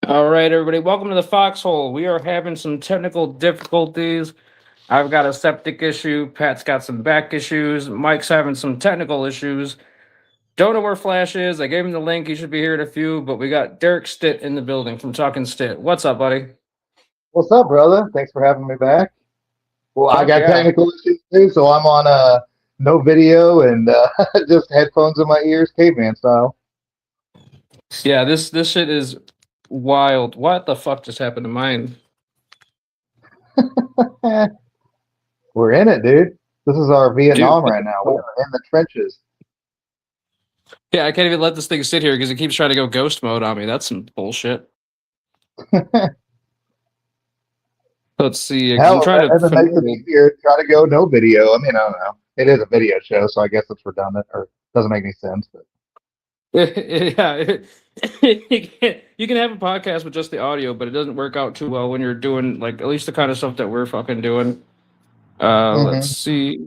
All right, everybody, welcome to the Foxhole. We are having some technical difficulties. I've got a septic issue. Pat's got some back issues. Mike's having some technical issues. Don't know where Flash is. I gave him the link. He should be here in a few, but we got Derek Stitt in the building from Talking Stitt. What's up, buddy? What's up, brother? Thanks for having me back. Well, I got Yeah. technical issues too, so I'm on no video and just headphones in my ears, caveman style. Yeah, this shit is wild. What the fuck just happened to mine? We're in it, dude. This is our Vietnam right now. We're in the trenches. Yeah, I can't even let this thing sit here because it keeps trying to go ghost mode on me. That's some bullshit. Let's see. Hell, if it makes it easier, try to go no video. I mean, I don't know. It is a video show, so I guess it's redundant or doesn't make any sense. But yeah, you can have a podcast with just the audio, but it doesn't work out too well when you're doing like at least the kind of stuff that we're fucking doing. Let's see.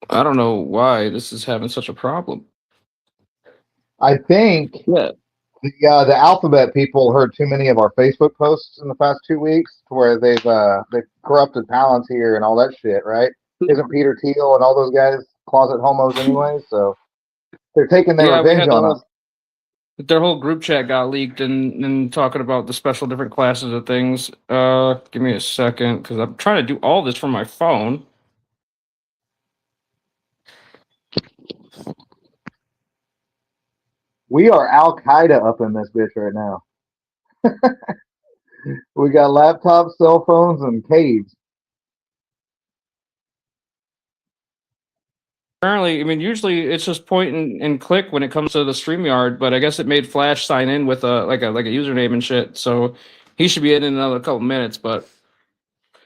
I don't know why this is having such a problem. I think the alphabet people heard too many of our Facebook posts in the past 2 weeks, to where they've corrupted Palantir and all that shit, right? Isn't Peter Thiel and all those guys closet homos anyway? So they're taking their revenge on us. Their whole group chat got leaked and talking about the special different classes of things. Give me a second because I'm trying to do all this from my phone. We are Al Qaeda up in this bitch right now. We got laptops, cell phones, and caves. Apparently, I mean, usually it's just point and click when it comes to the StreamYard, but I guess it made Flash sign in with a username and shit. So he should be in another couple minutes. But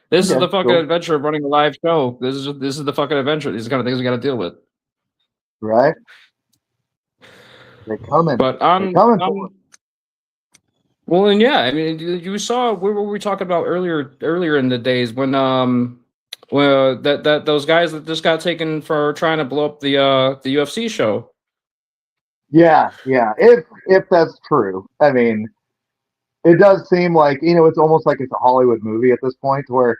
this is the fucking adventure of running a live show. This is the fucking adventure. These are the kind of things we got to deal with. Right. They're coming. But well, and yeah, I mean, you saw what were we talking about earlier in the days when that those guys that just got taken for trying to blow up the UFC show. Yeah. If that's true, I mean, it does seem like, it's almost like it's a Hollywood movie at this point, where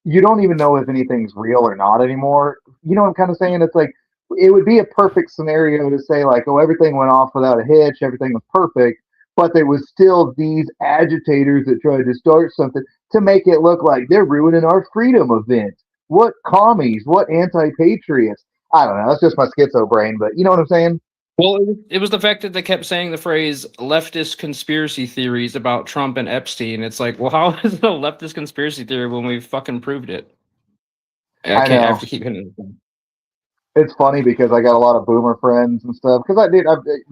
you don't even know if anything's real or not anymore. You know what I'm kind of saying? It's like it would be a perfect scenario to say like, oh, everything went off without a hitch, everything was perfect, but there was still these agitators that tried to start something to make it look like they're ruining our freedom event. What commies? What anti-patriots? I don't know. That's just my schizo brain, but you know what I'm saying? Well, it was the fact that they kept saying the phrase leftist conspiracy theories about Trump and Epstein. It's like, well, how is it a leftist conspiracy theory when we fucking proved it? I have to keep hitting it. It's funny because I got a lot of boomer friends and stuff. Because I've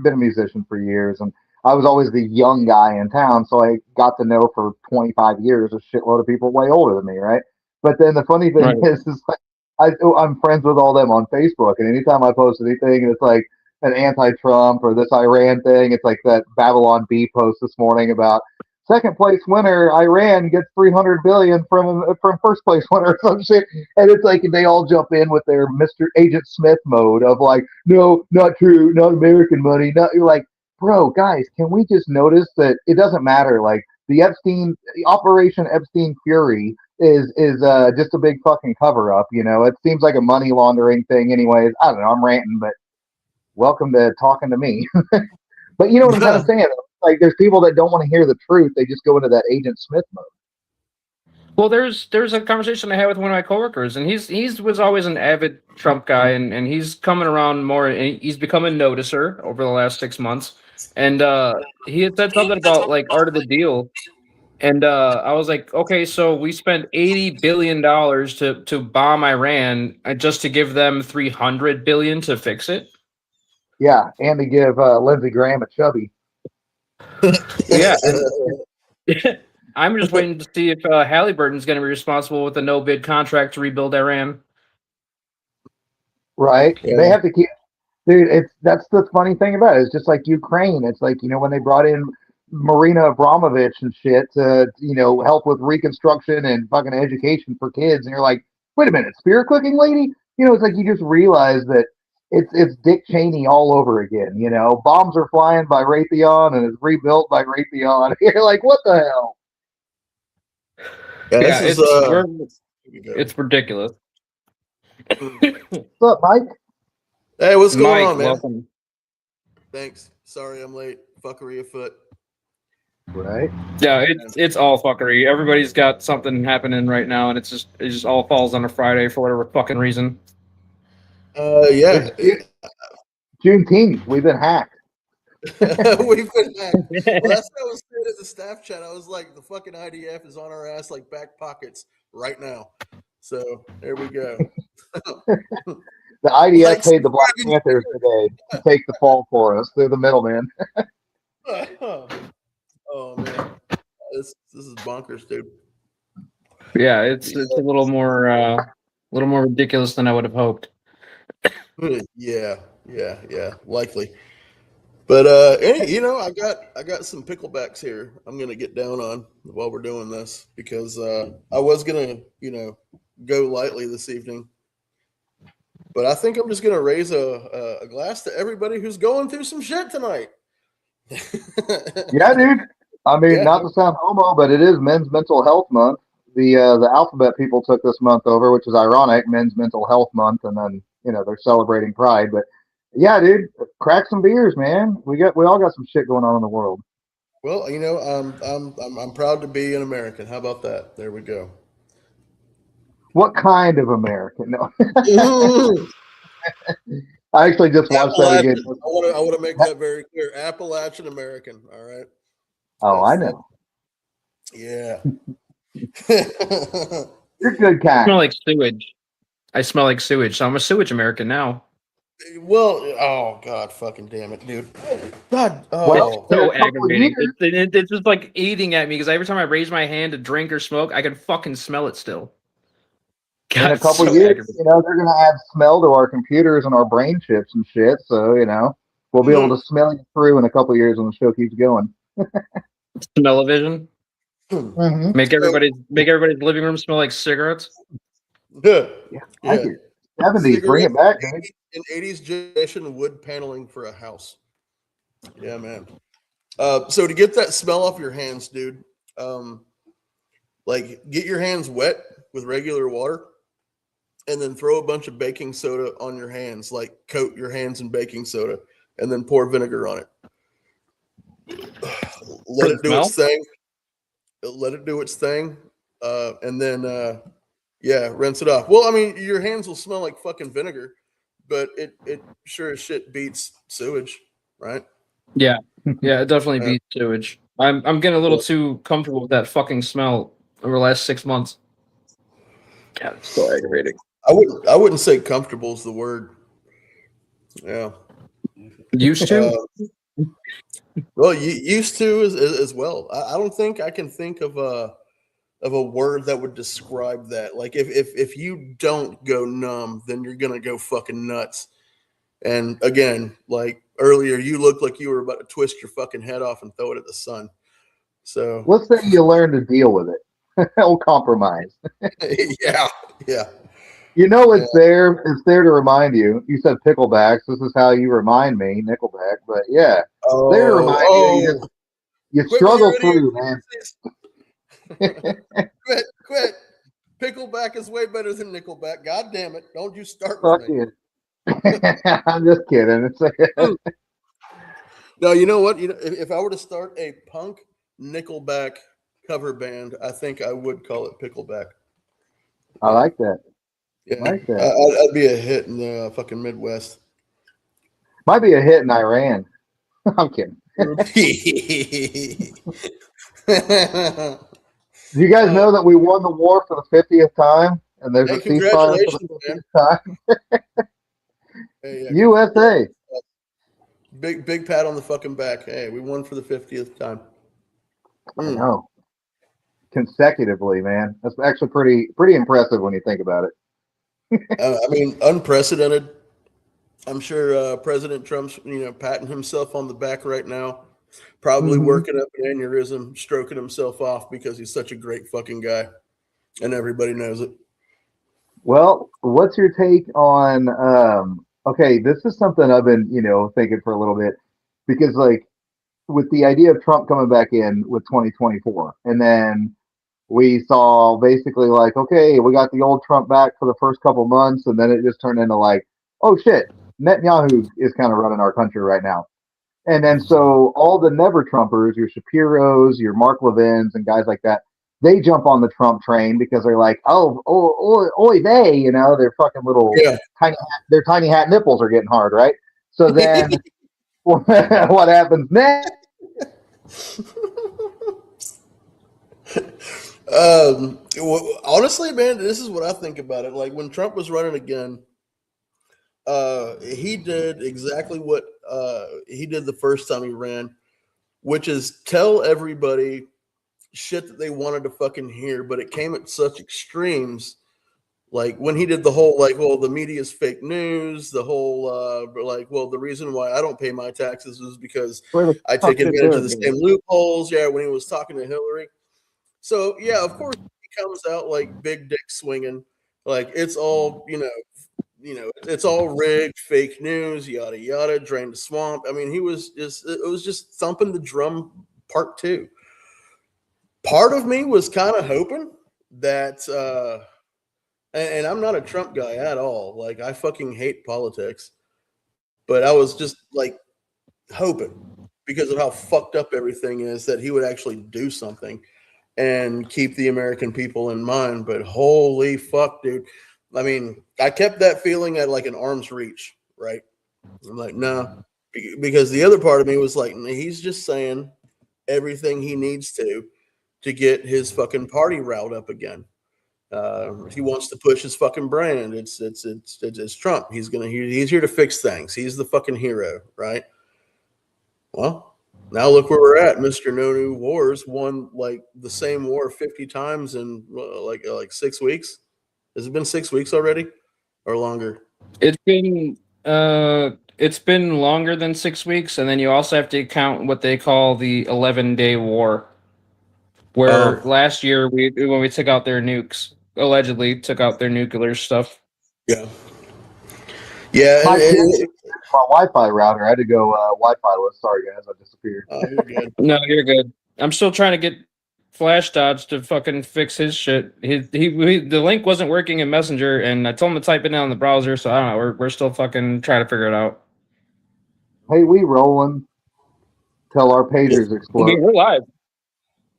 been a musician for years, and I was always the young guy in town. So I got to know for 25 years a shitload of people way older than me, right? But then the funny thing is like I'm friends with all them on Facebook, and anytime I post anything, it's like an anti-Trump or this Iran thing. It's like that Babylon Bee post this morning about second place winner Iran gets 300 billion from first place winner or some shit, and it's like they all jump in with their Mr. Agent Smith mode of like, no, not true, not American money. Not you're like, bro, guys, can we just notice that it doesn't matter? Like the Operation Epstein Fury is just a big fucking cover up. It seems like a money laundering thing. Anyways, I don't know. I'm ranting, but welcome to talking to me. But you know what I'm kind of saying? Like, there's people that don't want to hear the truth. They just go into that Agent Smith mode. Well, there's a conversation I had with one of my coworkers, and he's was always an avid Trump guy, and he's coming around more, and he's become a noticer over the last 6 months, and he had said something about like art of the deal, and I was like, okay, so we spent $80 billion to bomb Iran just to give them 300 billion to fix it. Yeah, and to give Lindsey Graham a chubby. Yeah, and I'm just waiting to see if Halliburton's going to be responsible with a no bid contract to rebuild Iran. Right? Yeah. They have to keep, dude. That's the funny thing about it. It's just like Ukraine. It's like when they brought in Marina Abramovich and shit to help with reconstruction and fucking education for kids, and you're like, wait a minute, spirit cooking lady. It's like you just realize that it's Dick Cheney all over again. Bombs are flying by Raytheon and it's rebuilt by Raytheon. You're like, what the hell? Yeah, Yeah, this it's ridiculous. What's up, Mike? Hey, what's going Mike, on, man? welcome. Thanks. Sorry I'm late. Fuckery afoot. Right. Yeah, it's all fuckery. Everybody's got something happening right now, and it just all falls on a Friday for whatever fucking reason. Yeah. Juneteenth. We've been hacked. We've been hacked. Well, that's what I was saying at the staff chat. I was like, the fucking IDF is on our ass like back pockets right now. So there we go. The IDF paid the Black Panthers today to take the fall for us. They're the middleman. Oh man, this is bonkers, dude. Yeah, it's a little more ridiculous than I would have hoped. Yeah, likely. But I got some picklebacks here. I'm gonna get down on while we're doing this because I was gonna go lightly this evening, but I think I'm just gonna raise a glass to everybody who's going through some shit tonight. Yeah, dude. I mean, not to sound homo, but it is Men's Mental Health Month. The alphabet people took this month over, which is ironic. Men's Mental Health Month, and then they're celebrating Pride. But yeah, dude, crack some beers, man. We all got some shit going on in the world. Well, I'm proud to be an American. How about that? There we go. What kind of American? No. I actually just watched that again. I want to make that very clear. Appalachian American. All right. Oh, I know. Yeah. You're good kind. I smell like sewage. I smell like sewage, so I'm a sewage American now. Well, oh God, fucking damn it, dude. God, oh, it's so aggravating. It's just like eating at me because every time I raise my hand to drink or smoke, I can fucking smell it still. God, in a couple years, they're gonna add smell to our computers and our brain chips and shit. So we'll be able to smell you through in a couple years when the show keeps going. Smell-o-vision. Mm-hmm. Make everybody's living room smell like cigarettes. Yeah. 70s, bring it back, dude. An 80s generation wood paneling for a house. Yeah, man. So to get that smell off your hands, dude, like get your hands wet with regular water and then throw a bunch of baking soda on your hands, like coat your hands in baking soda and then pour vinegar on it. Let it do its thing. Let it do its thing. And then rinse it off. Well, I mean, your hands will smell like fucking vinegar, but it sure as shit beats sewage, right? Yeah, it definitely beats sewage. I'm getting a little too comfortable with that fucking smell over the last 6 months. God, it's so aggravating. I wouldn't say comfortable is the word. Yeah. Used to? Well, used to as well. I don't think I can think of a word that would describe that. Like if you don't go numb, then you're gonna go fucking nuts. And again, like earlier, you looked like you were about to twist your fucking head off and throw it at the sun. So let's say you learn to deal with it. No compromise. Yeah. It's there. It's there to remind you. You said picklebacks. This is how you remind me, Nickelback. But yeah, there to remind you. You struggle through, man. Quit. Pickleback is way better than Nickelback. God damn it! Don't you start with me. I'm just kidding. No, you know what? If I were to start a punk Nickelback cover band, I think I would call it Pickleback. I like that. Yeah, I like that. I'd be a hit in the fucking Midwest. Might be a hit in Iran. I'm kidding. Do you guys know that we won the war for the 50th time, and there's Hey, a ceasefire for the congratulations, man. 50th time? Hey, USA. big pat on the fucking back. Hey, we won for the 50th time. I know. Consecutively, man. That's actually pretty impressive when you think about it. I mean, unprecedented. I'm sure President Trump's, patting himself on the back right now, probably working up an aneurysm, stroking himself off because he's such a great fucking guy, and everybody knows it. Well, what's your take on okay, this is something I've been, thinking for a little bit because like with the idea of Trump coming back in with 2024 and then we saw basically like, okay, we got the old Trump back for the first couple months and then it just turned into like, oh shit, Netanyahu is kind of running our country right now. And then so all the never Trumpers, your Shapiros, your Mark Levins, and guys like that, they jump on the Trump train because they're like, oy vey, their fucking little their tiny hat nipples are getting hard, right? So then what happens next? Honestly, man, this is what I think about it. Like when Trump was running again, he did exactly what he did the first time he ran, which is tell everybody shit that they wanted to fucking hear, but it came at such extremes. Like when he did the whole like, well, the media's fake news, the whole like, well, the reason why I don't pay my taxes is because I take advantage of the same loopholes. Yeah, when he was talking to Hillary. So yeah, of course he comes out like big dick swinging, like it's all it's all rigged, fake news, yada yada, drain the swamp. I mean, it was just thumping the drum part two. Part of me was kind of hoping that, and I'm not a Trump guy at all. Like I fucking hate politics, but I was just like hoping because of how fucked up everything is that he would actually do something and keep the American people in mind. But holy fuck, dude. I mean, I kept that feeling at like an arm's reach, right? I'm like, no, because the other part of me was like, he's just saying everything he needs to get his fucking party riled up again. He wants to push his fucking brand. It's Trump. He's here to fix things. He's the fucking hero, right? Well, now look where we're at. Mr. No New Wars won like the same war 50 times in like 6 weeks. Has it been 6 weeks already or longer? It's been longer than 6 weeks, and then you also have to count what they call the 11-day war, where last year when we took out their nukes, allegedly took out their nuclear stuff. Yeah. Yeah. My Wi-Fi router. I had to go Wi-Fi-less. Sorry, guys, I disappeared. Oh, you're good. No, you're good. I'm still trying to get Flash Doge to fucking fix his shit. The link wasn't working in Messenger, and I told him to type it in on the browser. So I don't know. We're still fucking trying to figure it out. Hey, we rolling till our pagers explode. We're live.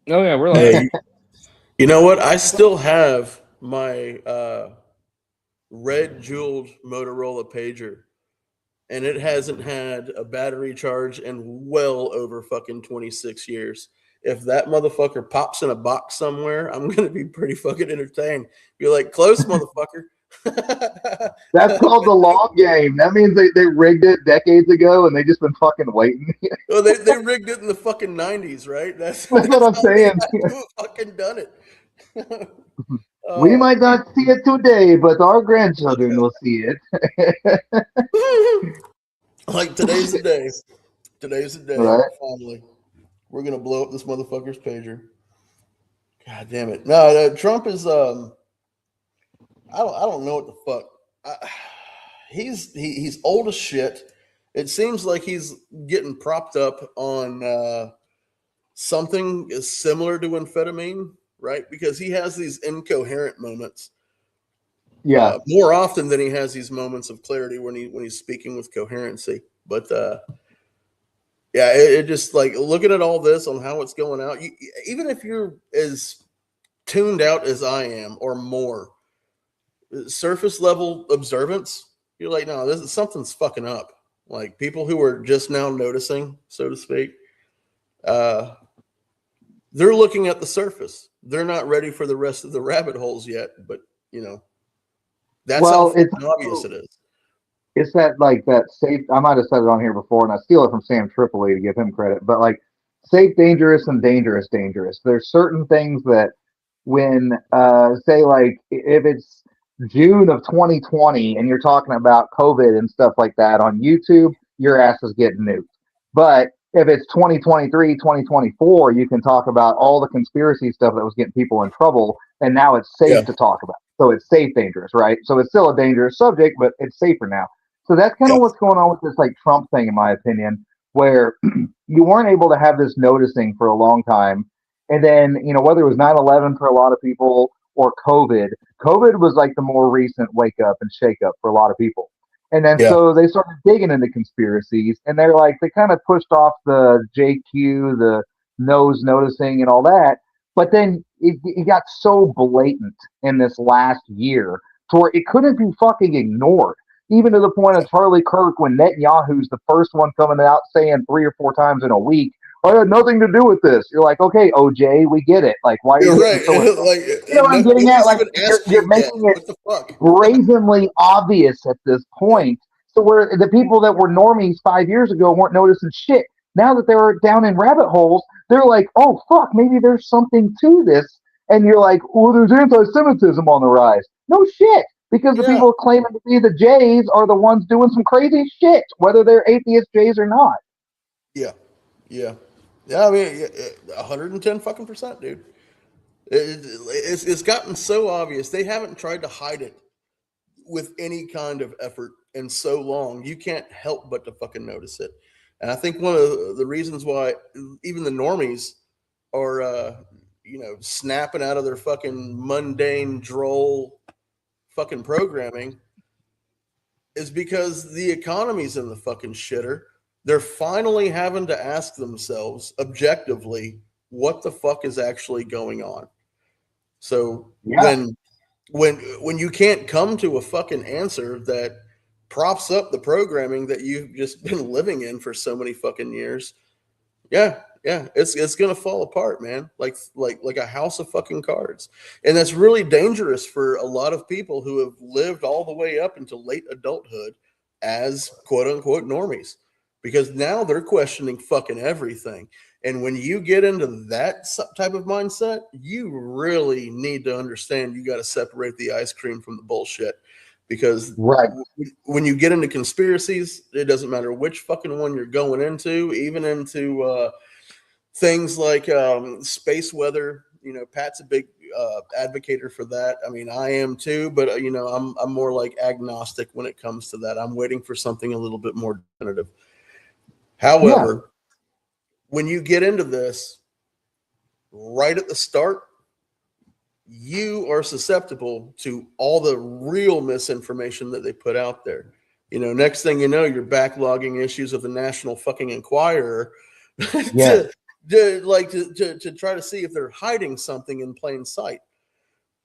Oh yeah, we're live. Hey, you know what? I still have my red jeweled Motorola pager, and it hasn't had a battery charge in well over fucking 26 years. If that motherfucker pops in a box somewhere, I'm gonna be pretty fucking entertained. Be like, close, motherfucker. That's called the long game. That means they rigged it decades ago and they just been fucking waiting. Well, they rigged it in the fucking 90s, right? That's what I'm saying. Fucking done it. We might not see it today, but our grandchildren will see it. Like today's the day. Today's the day. Right. Finally, we're gonna blow up this motherfucker's pager. God damn it! No, Trump is I don't know what the fuck. He's old as shit. It seems like he's getting propped up on something similar to amphetamine, right? Because he has these incoherent moments. Yeah. More often than he has these moments of clarity when he's speaking with coherency. But Yeah, it just like looking at all this on how it's going out. Even if you're as tuned out as I am or more, surface level observance, you're like, no, this is something's fucking up. Like people who are just now noticing, so to speak, uh, they're looking at the surface. They're not ready for the rest of the rabbit holes yet. But you know, that's how Well, it's fucking obvious it is. it's that like that safe. I might have said it on here before, and I steal it from Sam Tripoli to give him credit. But like safe, dangerous, and dangerous, dangerous. There's certain things that when say like if it's June of 2020 and you're talking about COVID and stuff like that on YouTube, your ass is getting nuked. But if it's 2023, 2024, you can talk about all the conspiracy stuff that was getting people in trouble, and now it's Yeah, safe to talk about. So it's safe, dangerous, right? So it's still a dangerous subject, but it's safer now. So that's kind yeah, of what's going on with this like Trump thing, in my opinion, where you weren't able to have this noticing for a long time. And then, whether it was 9/11 for a lot of people or COVID was like the more recent wake up and shake up for a lot of people. And then yeah, so they started digging into conspiracies and they kind of pushed off the JQ, the nose noticing and all that. But then it got so blatant in this last year to where it couldn't be fucking ignored. Even to the point of Charlie Kirk when Netanyahu's the first one coming out saying 3 or 4 times in a week, I had nothing to do with this. You're like, okay, OJ, we get it. Like, why are you you're getting right. so? Like, You know what I'm getting at? nobody's Like, even asked you're you yet. making it What the fuck? brazenly obvious at this Yeah, point. So where the people that were normies 5 years ago weren't noticing shit. Now that they're down in rabbit holes, they're like, oh fuck, maybe there's something to this. And you're like, well, there's anti-Semitism on the rise. No shit, because the yeah, people claiming to be the Jays are the ones doing some crazy shit, whether they're atheist Jays or not. yeah, yeah, yeah. I mean, 110 fucking percent, dude. It's gotten so obvious. They haven't tried to hide it with any kind of effort in so long. You can't help but to fucking notice it. And I think one of the reasons why even the normies are, snapping out of their fucking mundane, droll fucking programming is because the economy's in the fucking shitter. They're finally having to ask themselves objectively what the fuck is actually going on. So Yeah, when you can't come to a fucking answer that props up the programming that you've just been living in for so many fucking years, yeah, it's gonna fall apart, man. Like a house of fucking cards, and that's really dangerous for a lot of people who have lived all the way up into late adulthood as quote unquote normies, because now they're questioning fucking everything. And when you get into that type of mindset, you really need to understand you got to separate the ice cream from the bullshit. Because right. when you get into conspiracies, it doesn't matter which fucking one you're going into, even into things like space weather. Pat's a big advocator for that. I mean, I am too, but I'm more like agnostic when it comes to that. I'm waiting for something a little bit more definitive. Yeah, However, when you get into this right at the start, you are susceptible to all the real misinformation that they put out there. Next thing you know, you're backlogging issues of the National fucking Enquirer yes. to try to see if they're hiding something in plain sight.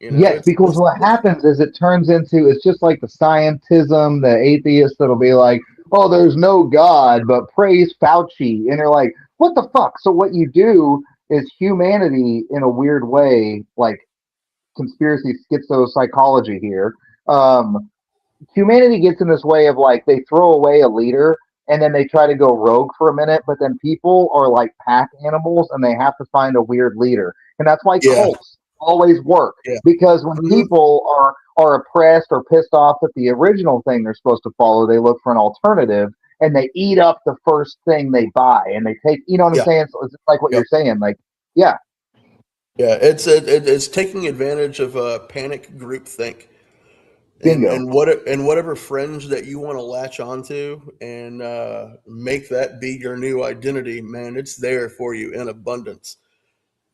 Yes, because It's what happens is it turns into it's just like the scientism, the atheist that'll be like, "Oh, there's no God, but praise Fauci," and they're like, "What the fuck?" So what you do is humanity, in a weird way, like conspiracy schizo-psychology here. Humanity gets in this way of like they throw away a leader and then they try to go rogue for a minute, but then people are like pack animals and they have to find a weird leader. And that's why yeah, cults always work yeah, because when mhm, people are oppressed or pissed off at the original thing they're supposed to follow, they look for an alternative and they eat up the first thing they buy and they take, you know what I'm yeah, saying? So it's like what yep, you're saying, like, yeah, yeah. It's taking advantage of panic group think. and bingo. and what and whatever fringe that you want to latch onto and make that be your new identity, man, it's there for you in abundance.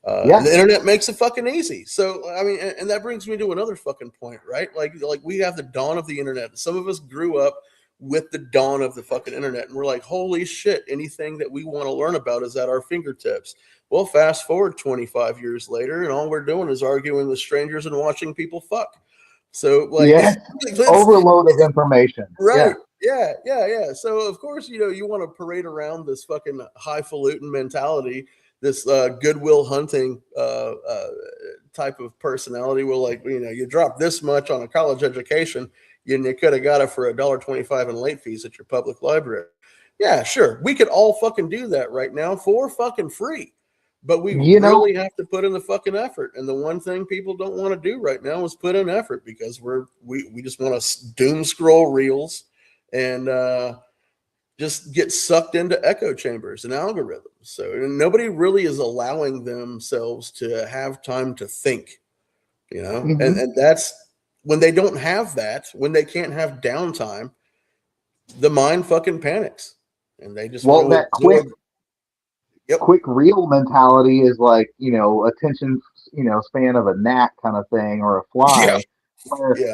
And Yeah, the internet makes it fucking easy. So I mean, and that brings me to another fucking point, right? Like we have the dawn of the internet. Some of us grew up with the dawn of the fucking internet. And we're like, holy shit, anything that we want to learn about is at our fingertips. Well, fast forward 25 years later, and all we're doing is arguing with strangers and watching people fuck. So, like, yeah, overload of information. Right. Yeah. So, of course, you want to parade around this fucking highfalutin mentality, this goodwill hunting type of personality. Well, like, you drop this much on a college education, and you could have got it for $1.25 in late fees at your public library. Yeah, sure. We could all fucking do that right now for fucking free. But we really have to put in the fucking effort. And the one thing people don't want to do right now is put in effort, because we just want to doom scroll reels and just get sucked into echo chambers and algorithms. So nobody really is allowing themselves to have time to think, and that's when they don't have that, when they can't have downtime, the mind fucking panics and they just want to absorb. Quick reel mentality is like, attention, span of a gnat kind of thing, or a fly,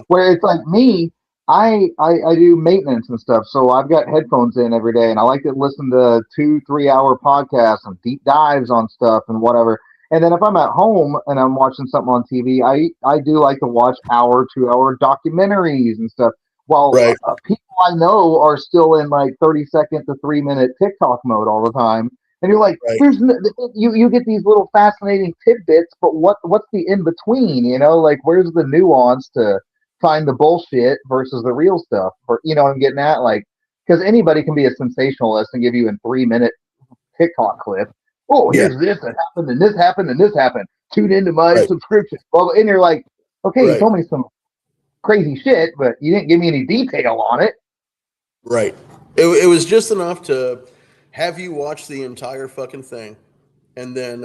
where it's like me, I do maintenance and stuff. So I've got headphones in every day and I like to listen to 2-3 hour podcasts and deep dives on stuff and whatever. And then if I'm at home and I'm watching something on TV, I do like to watch 2-hour documentaries and stuff. While people I know are still in like 30-second to 3-minute TikTok mode all the time. And you're like, you get these little fascinating tidbits, but what's the in between? Like, where's the nuance to find the bullshit versus the real stuff? Or I'm getting at, like, because anybody can be a sensationalist and give you a 3-minute TikTok clip. Oh, here's this that happened, and this happened, and this happened. Tune into my subscription. Well, and you're like, okay, you told me some crazy shit, but you didn't give me any detail on it. Right. It was just enough to have you watch the entire fucking thing and then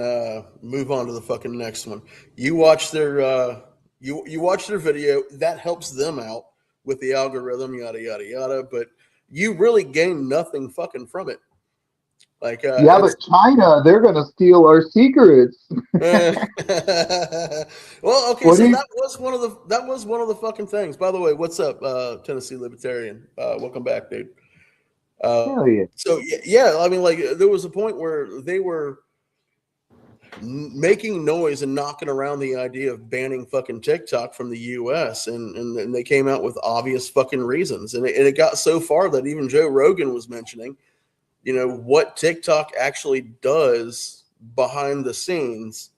move on to the fucking next one. You watch their you watch their video, that helps them out with the algorithm, yada yada yada, but you really gain nothing fucking from it. Like but China, they're gonna steal our secrets. Well, okay, so that was one of the fucking things. By the way, what's up, Tennessee Libertarian? Welcome back, dude. Hell yeah. So yeah, I mean, like, there was a point where they were making noise and knocking around the idea of banning fucking TikTok from the U.S. and they came out with obvious fucking reasons, and it got so far that even Joe Rogan was mentioning, what TikTok actually does behind the scenes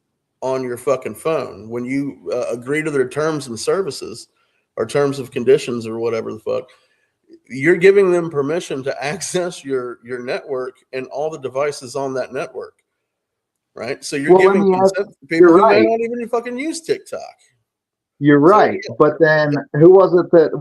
on your fucking phone when you agree to their terms and services or terms of conditions or whatever the fuck. You're giving them permission to access your network and all the devices on that network, right? So you're giving consent to people who may not even fucking use TikTok. You're right, but then who was it that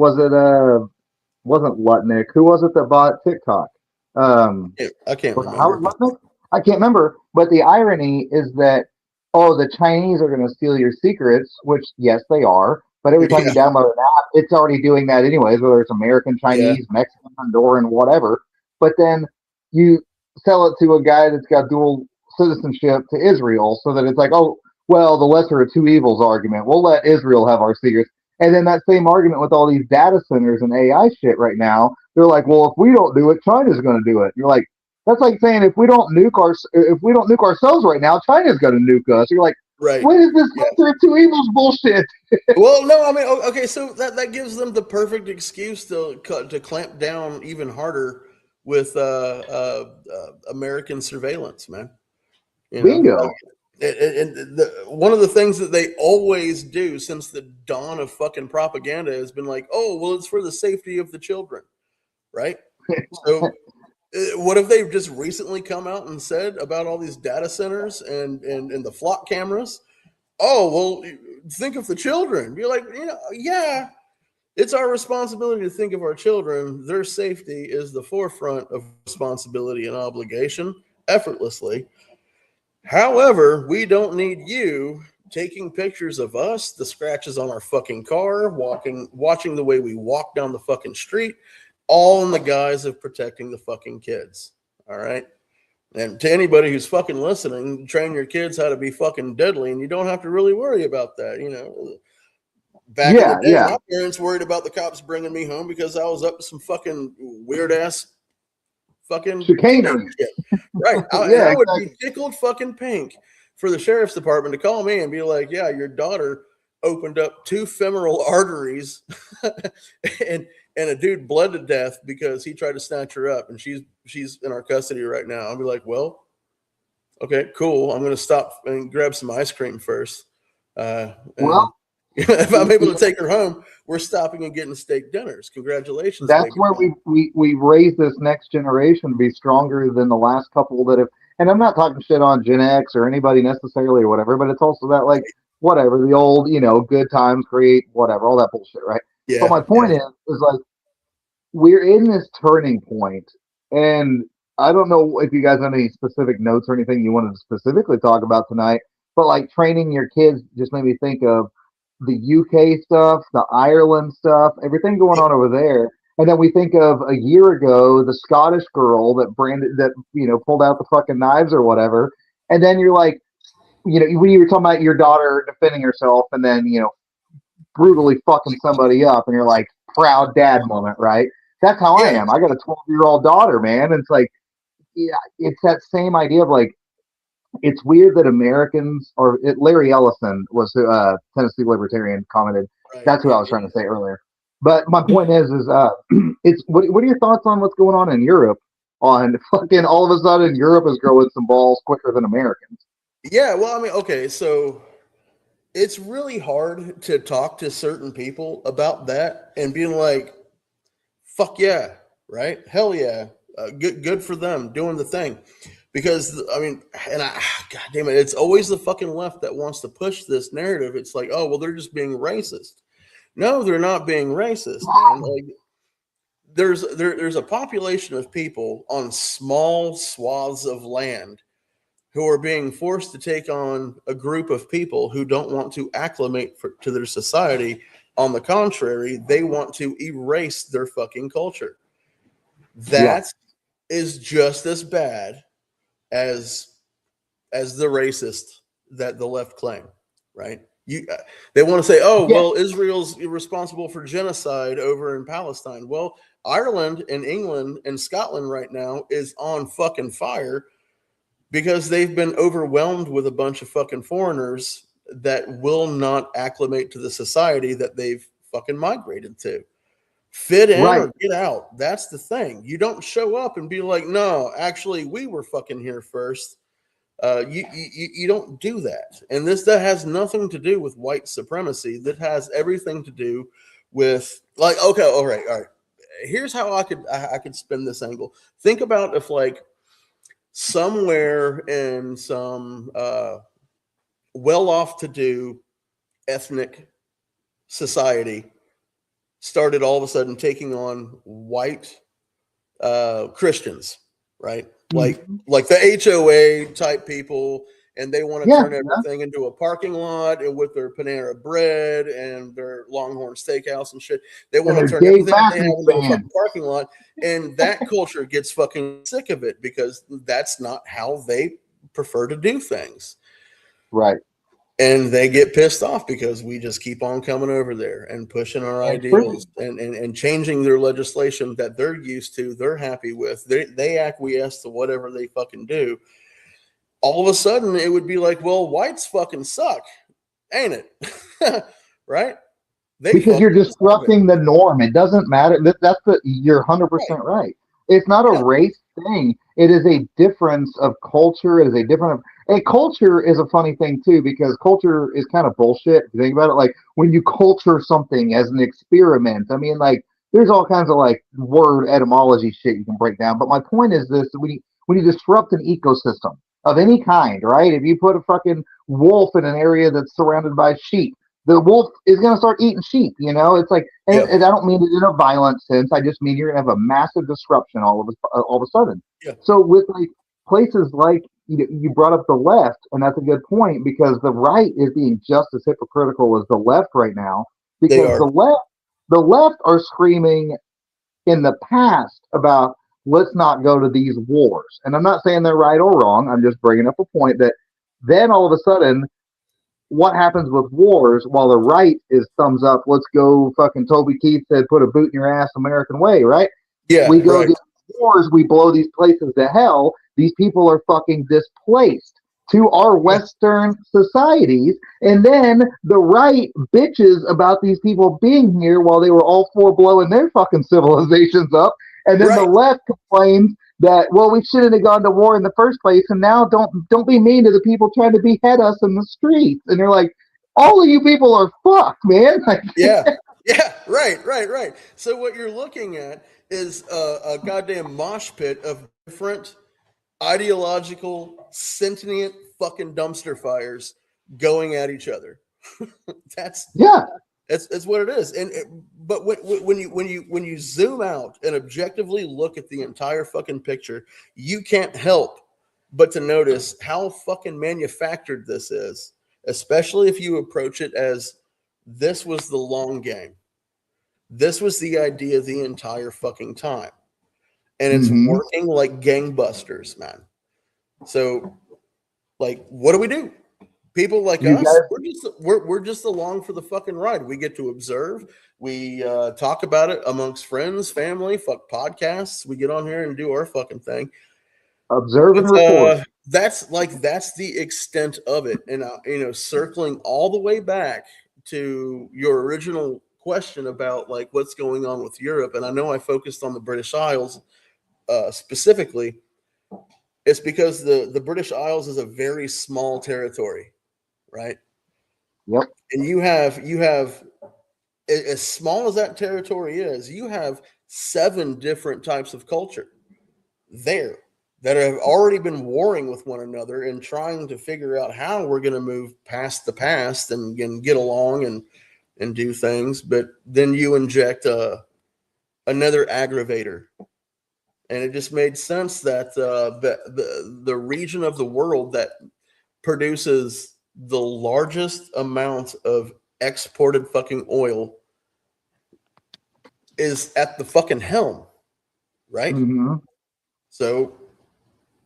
wasn't Lutnick? Who was it that bought TikTok? I can't remember. Howard Lutnick? I can't remember. But the irony is that the Chinese are going to steal your secrets, which yes, they are. But every time you download an app, it's already doing that anyways, whether it's American, Chinese, Mexican, Honduran, whatever. But then you sell it to a guy that's got dual citizenship to Israel, so that it's like, oh, well, the lesser of two evils argument. We'll let Israel have our secrets. And then that same argument with all these data centers and AI shit right now, they're like, well, if we don't do it, China's going to do it. You're like, that's like saying if we don't nuke ourselves right now, China's going to nuke us. You're like, what is this lesser of two evils bullshit? Well, no, I mean, okay, so that gives them the perfect excuse to clamp down even harder with American surveillance, man. Bingo. One of the things that they always do since the dawn of fucking propaganda has been like, oh, well, it's for the safety of the children, right? So what have they just recently come out and said about all these data centers and the flock cameras? Oh, well, think of the children. You're like, yeah, it's our responsibility to think of our children. Their safety is the forefront of responsibility and obligation effortlessly. However, we don't need you taking pictures of us, the scratches on our fucking car, watching the way we walk down the fucking street, all in the guise of protecting the fucking kids. All right. And to anybody who's fucking listening, train your kids how to be fucking deadly, and you don't have to really worry about that. Back in the Yeah, day, yeah. my parents worried about the cops bringing me home because I was up to some fucking weird ass fucking teenage Chicanery. shit. Right. And Yeah, I would be exactly. tickled fucking pink for the sheriff's department to call me and be like, yeah, your daughter opened up 2 femoral arteries and a dude bled to death because he tried to snatch her up and she's in our custody right now. I'll be like, well, okay, cool. I'm going to stop and grab some ice cream first. And Well, if I'm able to take her home, we're stopping and getting steak dinners. Congratulations, that's baby where doll. we raised this next generation to be stronger than the last couple that have. And I'm not talking shit on Gen X or anybody necessarily or whatever, but it's also that like whatever the old good times create whatever all that bullshit, right? But Yeah, my point is like we're in this turning point, and I don't know if you guys have any specific notes or anything you wanted to specifically talk about tonight, but like training your kids just made me think of the UK stuff, the Ireland stuff, everything going on over there. And then we think of a year ago, the Scottish girl that pulled out the fucking knives or whatever. And then you're like, when you were talking about your daughter defending herself and then, brutally fucking somebody up, and you're like, proud dad moment, right? That's how I yeah, am. I got a 12-year-old daughter, man. And it's like, yeah, it's that same idea of like, it's weird that Americans, Larry Ellison was Tennessee Libertarian, commented. right. That's who I was trying to say earlier. But my point is it's what are your thoughts on what's going on in Europe? On fucking all of a sudden, Europe is growing some balls quicker than Americans. Yeah, well, I mean, okay, so it's really hard to talk to certain people about that and being like, fuck yeah, right? Hell yeah. Good for them doing the thing. Because, I mean, God damn it, it's always the fucking left that wants to push this narrative. It's like, oh, well, they're just being racist. No, they're not being racist, man. Like, there's a population of people on small swaths of land who are being forced to take on a group of people who don't want to acclimate to their society. On the contrary, they want to erase their fucking culture. Yeah. That is just as bad as the racist that the left claim, right? They want to say, oh, Yeah. well, Israel's responsible for genocide over in Palestine. Well, Ireland and England and Scotland right now is on fucking fire because they've been overwhelmed with a bunch of fucking foreigners that will not acclimate to the society that they've fucking migrated to. Fit in Right. or get out. That's the thing. You don't show up and be like, no, actually, we were fucking here first. You don't do that. And that has nothing to do with white supremacy. That has everything to do with like, okay, all right. Here's how I could spin this angle. Think about if like somewhere in some well-off to do ethnic society started all of a sudden taking on white Christians, right? Like the HOA type people, and they want to Yeah. turn everything into a parking lot, and with their Panera Bread and their Longhorn Steakhouse and shit, they And want to their turn Dave everything they have Matthews into a Band. fucking parking lot, and that culture gets fucking sick of it because that's not how they prefer to do things. Right. And they get pissed off because we just keep on coming over there and pushing our ideals and changing their legislation that they're used to, they're happy with. They acquiesce to whatever they fucking do. All of a sudden, it would be like, well, whites fucking suck, ain't it? Right? They Because you're fucking deserve it. disrupting the norm. It doesn't matter. You're 100% Right. right. It's not a Yeah. race thing. It is a difference of culture. It is a culture is a funny thing too, because culture is kind of bullshit. If you think about it, like when you culture something as an experiment, I mean, like there's all kinds of like word etymology shit you can break down. But my point is this: when you disrupt an ecosystem of any kind, right? If you put a fucking wolf in an area that's surrounded by sheep, the wolf is going to start eating sheep. It's like, and I don't mean it in a violent sense. I just mean you're going to have a massive disruption all of a sudden. Yeah. So with like places like you brought up the left, and that's a good point because the right is being just as hypocritical as the left right now They because are. the left are screaming in the past about let's not go to these wars, and I'm not saying they're right or wrong. I'm just bringing up a point that then all of a sudden what happens with wars while the right is thumbs up, let's go fucking Toby Keith said, put a boot in your ass American way, right? Yeah, We go right. to wars, we blow these places to hell. These people are fucking displaced to our Western societies. And then the right bitches about these people being here while they were all for blowing their fucking civilizations up. And then the Right. left complains that, well, we shouldn't have gone to war in the first place. And now don't be mean to the people trying to behead us in the streets. And you're like, all of you people are fucked, man. Like, Yeah. Yeah. Right. So what you're looking at is a goddamn mosh pit of different ideological, sentient fucking dumpster fires going at each other. That's yeah. that's what it is. But when you zoom out and objectively look at the entire fucking picture, you can't help but to notice how fucking manufactured this is, especially if you approach it as this was the long game. This was the idea the entire fucking time. And it's Mm-hmm. working like gangbusters, man. So, like, what do? People like You us, guys, we're just along for the fucking ride. We get to observe. We talk about it amongst friends, family, fuck podcasts. We get on here and do our fucking thing. observe and But, report. that's the extent of it. And circling all the way back to your original question about like what's going on with Europe, and I know I focused on the British Isles specifically. It's because the British Isles is a very small territory, right? Yep. And you have as small as that territory is, you have 7 different types of culture there that have already been warring with one another and trying to figure out how we're going to move past the past and get along and do things. But then you inject another aggravator, and it just made sense that the region of the world that produces the largest amount of exported fucking oil is at the fucking helm, right? Mm-hmm. So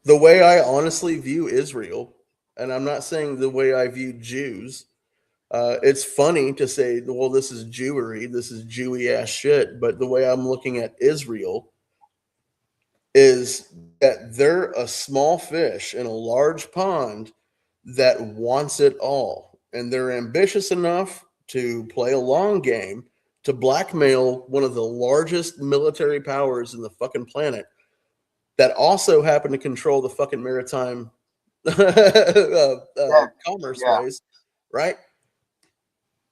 the way I honestly view Israel, and I'm not saying the way I view Jews, it's funny to say, well, this is Jewery, this is Jewy ass shit, but the way I'm looking at Israel is that they're a small fish in a large pond that wants it all. And they're ambitious enough to play a long game to blackmail one of the largest military powers in the fucking planet that also happen to control the fucking maritime Yeah. commerce Yeah. ways, right?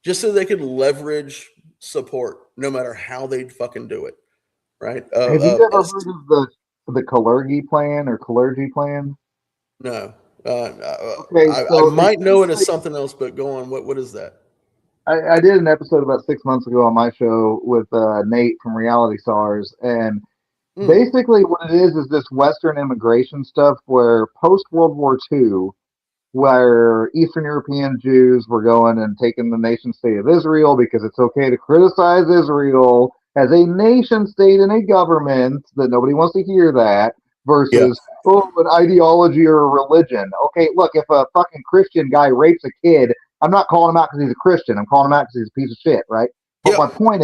Just so they could leverage support no matter how they'd fucking do it, right? Have you ever heard of the Kalergi plan or Kalergi plan? No. Okay, I so it's might know it as basically something else, but go on. What is that? I did an episode about 6 months ago on my show with Nate from Reality Stars, and Hmm. basically what it is this Western immigration stuff where post World War II, where Eastern European Jews were going and taking the nation state of Israel because it's okay to criticize Israel as a nation state and a government, that nobody wants to hear that, Yeah. versus, oh, an ideology or a religion. Okay, look, if a fucking Christian guy rapes a kid, I'm not calling him out because he's a Christian. I'm calling him out because he's a piece of shit, right? But my Yep. point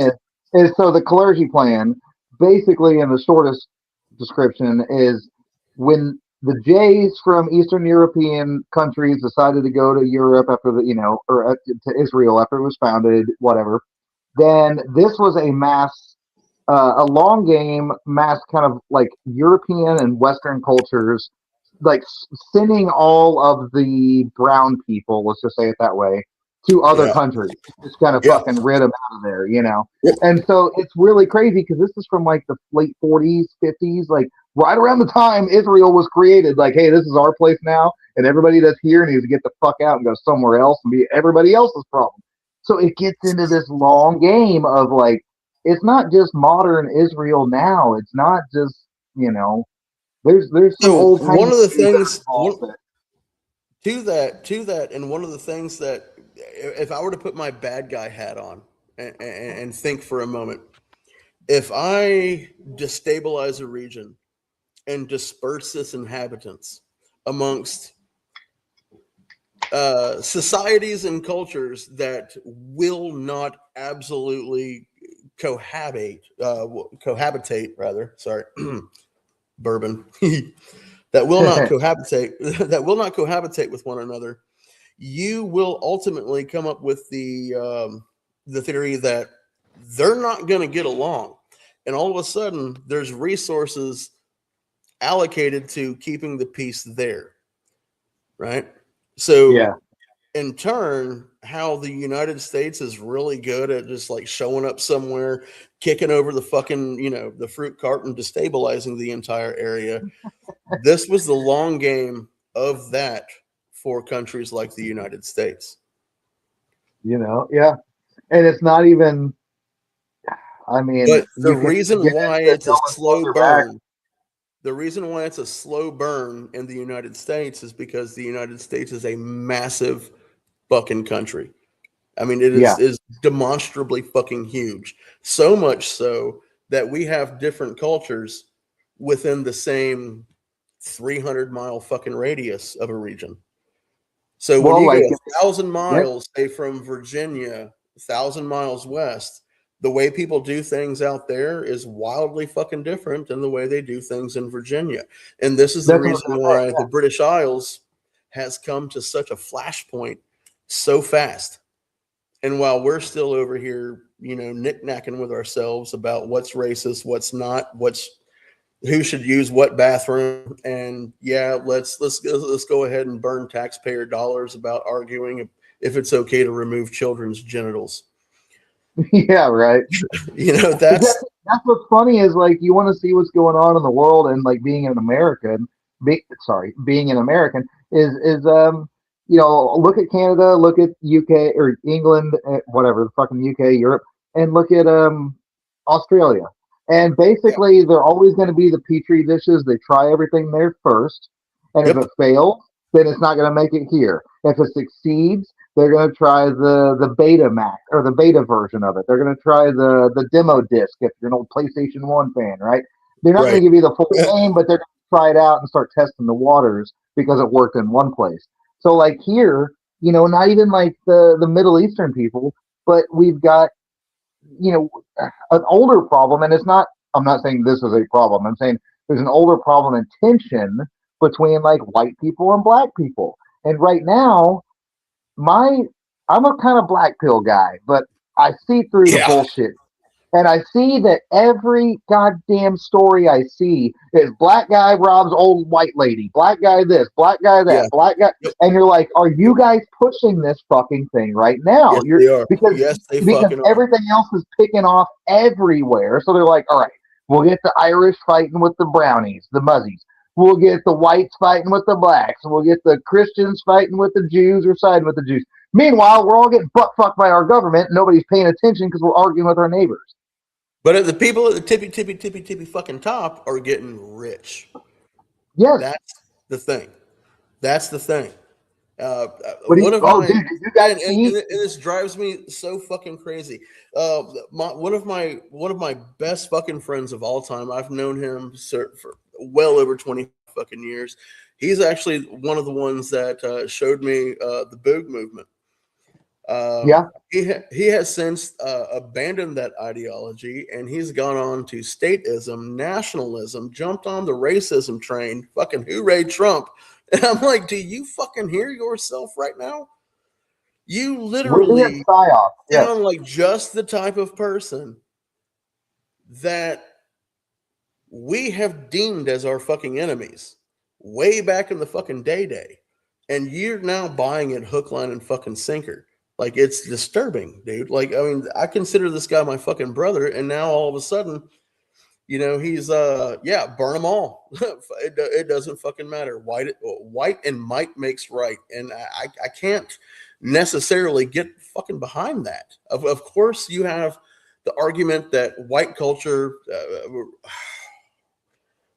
is so the clergy plan, basically in the shortest description, is when the Jays from Eastern European countries decided to go to Europe after or to Israel after it was founded, whatever. Then this was a long game, mass kind of like European and Western cultures, like sending all of the brown people, let's just say it that way, to other Yeah. countries, just kind of Yeah. fucking rid them out of there. Yep. And so it's really crazy because this is from like the late 40s, 50s, like right around the time Israel was created. Like, hey, this is our place now, and everybody that's here needs to get the fuck out and go somewhere else and be everybody else's problem. So it gets into this long game of like, it's not just modern Israel now. It's not just there's some So old one timey of the Jews that are things involved with it. to that, and one of the things that if I were to put my bad guy hat on and think for a moment, if I destabilize a region and disperse its inhabitants amongst societies and cultures that will not absolutely cohabitate rather. Sorry, bourbon. That will not cohabitate. That will not cohabitate with one another. You will ultimately come up with the theory that they're not going to get along, and all of a sudden there's resources allocated to keeping the peace there, right? So Yeah. in turn, how the United States is really good at just like showing up somewhere, kicking over the fucking, the fruit cart and destabilizing the entire area. This was the long game of that for countries like the United States. Yeah. And it's not even, I mean, But the you can even reason get why into it's a going slow further back. burn, the reason why it's a slow burn in the United States is because the United States is a massive fucking country. I mean, it Yeah. is demonstrably fucking huge. So much so that we have different cultures within the same 300-mile fucking radius of a region. So when Well, you go like, 1,000 yeah, miles, say from Virginia, 1,000 miles west, the way people do things out there is wildly fucking different than the way they do things in Virginia. And this is the that's what I was reason going to why say. the British Isles has come to such a flashpoint so fast. And while we're still over here, knick-knacking with ourselves about what's racist, what's not, who should use what bathroom, and yeah, let's go ahead and burn taxpayer dollars about arguing if it's okay to remove children's genitals. Yeah, right. But That's that's what's funny is like you want to see what's going on in the world and like being an American, being an American is look at Canada, look at UK or England, whatever the fucking UK, Europe, and look at Australia. And yeah, basically, they're always going to be the petri dishes. They try everything there first, and if yep, it fails, then it's not going to make it here. If it succeeds, they're going to try the beta max or the beta version of it. They're going to try the demo disc if you're an old PlayStation 1 fan, right? They're not going right, to give you the full game, but they're going to try it out and start testing the waters because it worked in one place. So like here, not even like the Middle Eastern people, but we've got, you know, an older problem, and I'm not saying this is a problem. I'm saying there's an older problem and tension between like white people and black people. And right now, my I'm a kind of black pill guy, but I see through the yeah, bullshit. And I see that every goddamn story I see is black guy robs old white lady, black guy this, black guy yeah, that, black guy, yep, and you're like, are yep. you guys pushing this fucking thing right now? Yes, they are. Because Yes, they because fucking are. everything else is picking off everywhere. So they're like, all right, we'll get the Irish fighting with the brownies, the muzzies. We'll get the whites fighting with the blacks, and we'll get the Christians fighting with the Jews or siding with the Jews. Meanwhile, we're all getting butt fucked by our government. Nobody's paying attention because we're arguing with our neighbors. But the people at the tippy fucking top are getting rich. Yes. That's the thing. That's the thing. What do you? One of Oh, my dude, did you guys and see? this drives me so fucking crazy. One of my best fucking friends of all time. I've known him for well over 20 fucking years. He's actually one of the ones that showed me the Boog movement. Yeah. He has since abandoned that ideology, and he's gone on to statism, nationalism, jumped on the racism train. Fucking hooray, Trump! And I'm like, do you fucking hear yourself right now? You We're being literally psyop. Yes. sound like just the type of person that we have deemed as our fucking enemies way back in the fucking day. And you're now buying it hook, line, and fucking sinker. Like, it's disturbing, dude. Like, I mean, I consider this guy my fucking brother, and now all of a sudden, he's burn them all. It doesn't fucking matter. White and might makes right, and I can't necessarily get fucking behind that. Of course, you have the argument that white culture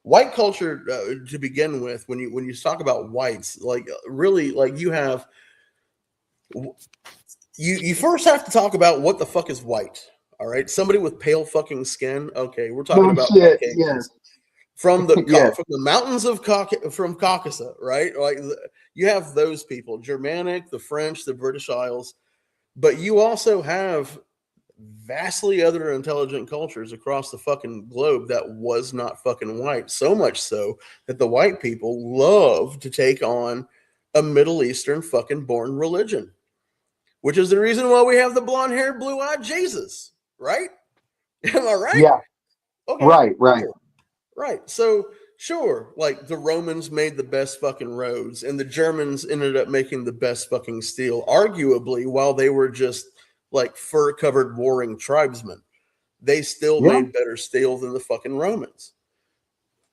to begin with, when you talk about whites, like really, like you first have to talk about what the fuck is white. All right, somebody with pale fucking skin. Okay, we're talking No about shit. Yes. Caucasians. from Yeah. from the mountains of from Caucasus, right? Like you have those people, Germanic, the French, the British Isles, but you also have vastly other intelligent cultures across the fucking globe that was not fucking white. So much so that the white people love to take on a Middle Eastern fucking born religion, which is the reason why we have the blonde haired, blue eyed Jesus, right? Am I right? Yeah. Okay. Right. Cool. Right. So, sure, like the Romans made the best fucking roads and the Germans ended up making the best fucking steel, arguably, while they were just like fur covered warring tribesmen. They still Yeah. made better steel than the fucking Romans.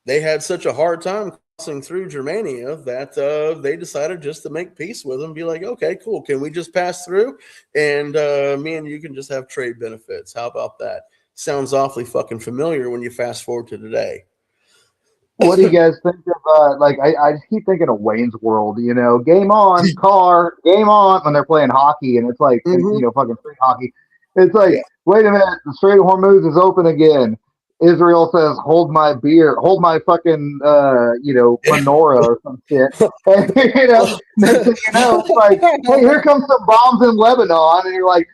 They had such a hard time crossing through Germania that they decided just to make peace with them, be like, okay, cool. Can we just pass through? And me and you can just have trade benefits. How about that? Sounds awfully fucking familiar when you fast forward to today. What do you guys think of? Like, I just keep thinking of Wayne's World. You know, game on, car, game on when they're playing hockey, and it's like, Mhm. fucking street hockey. It's like, Yeah. wait a minute, the Strait of Hormuz is open again. Israel says, hold my beer, hold my fucking, menorah or some shit. And, next thing you know, it's like, hey, here comes some bombs in Lebanon, and you're like,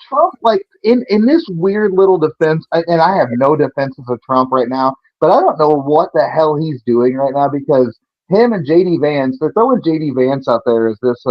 Trump, like in this weird little defense, and I have no defenses of Trump right now. But I don't know what the hell he's doing right now because him and JD Vance, they're throwing JD Vance out there as this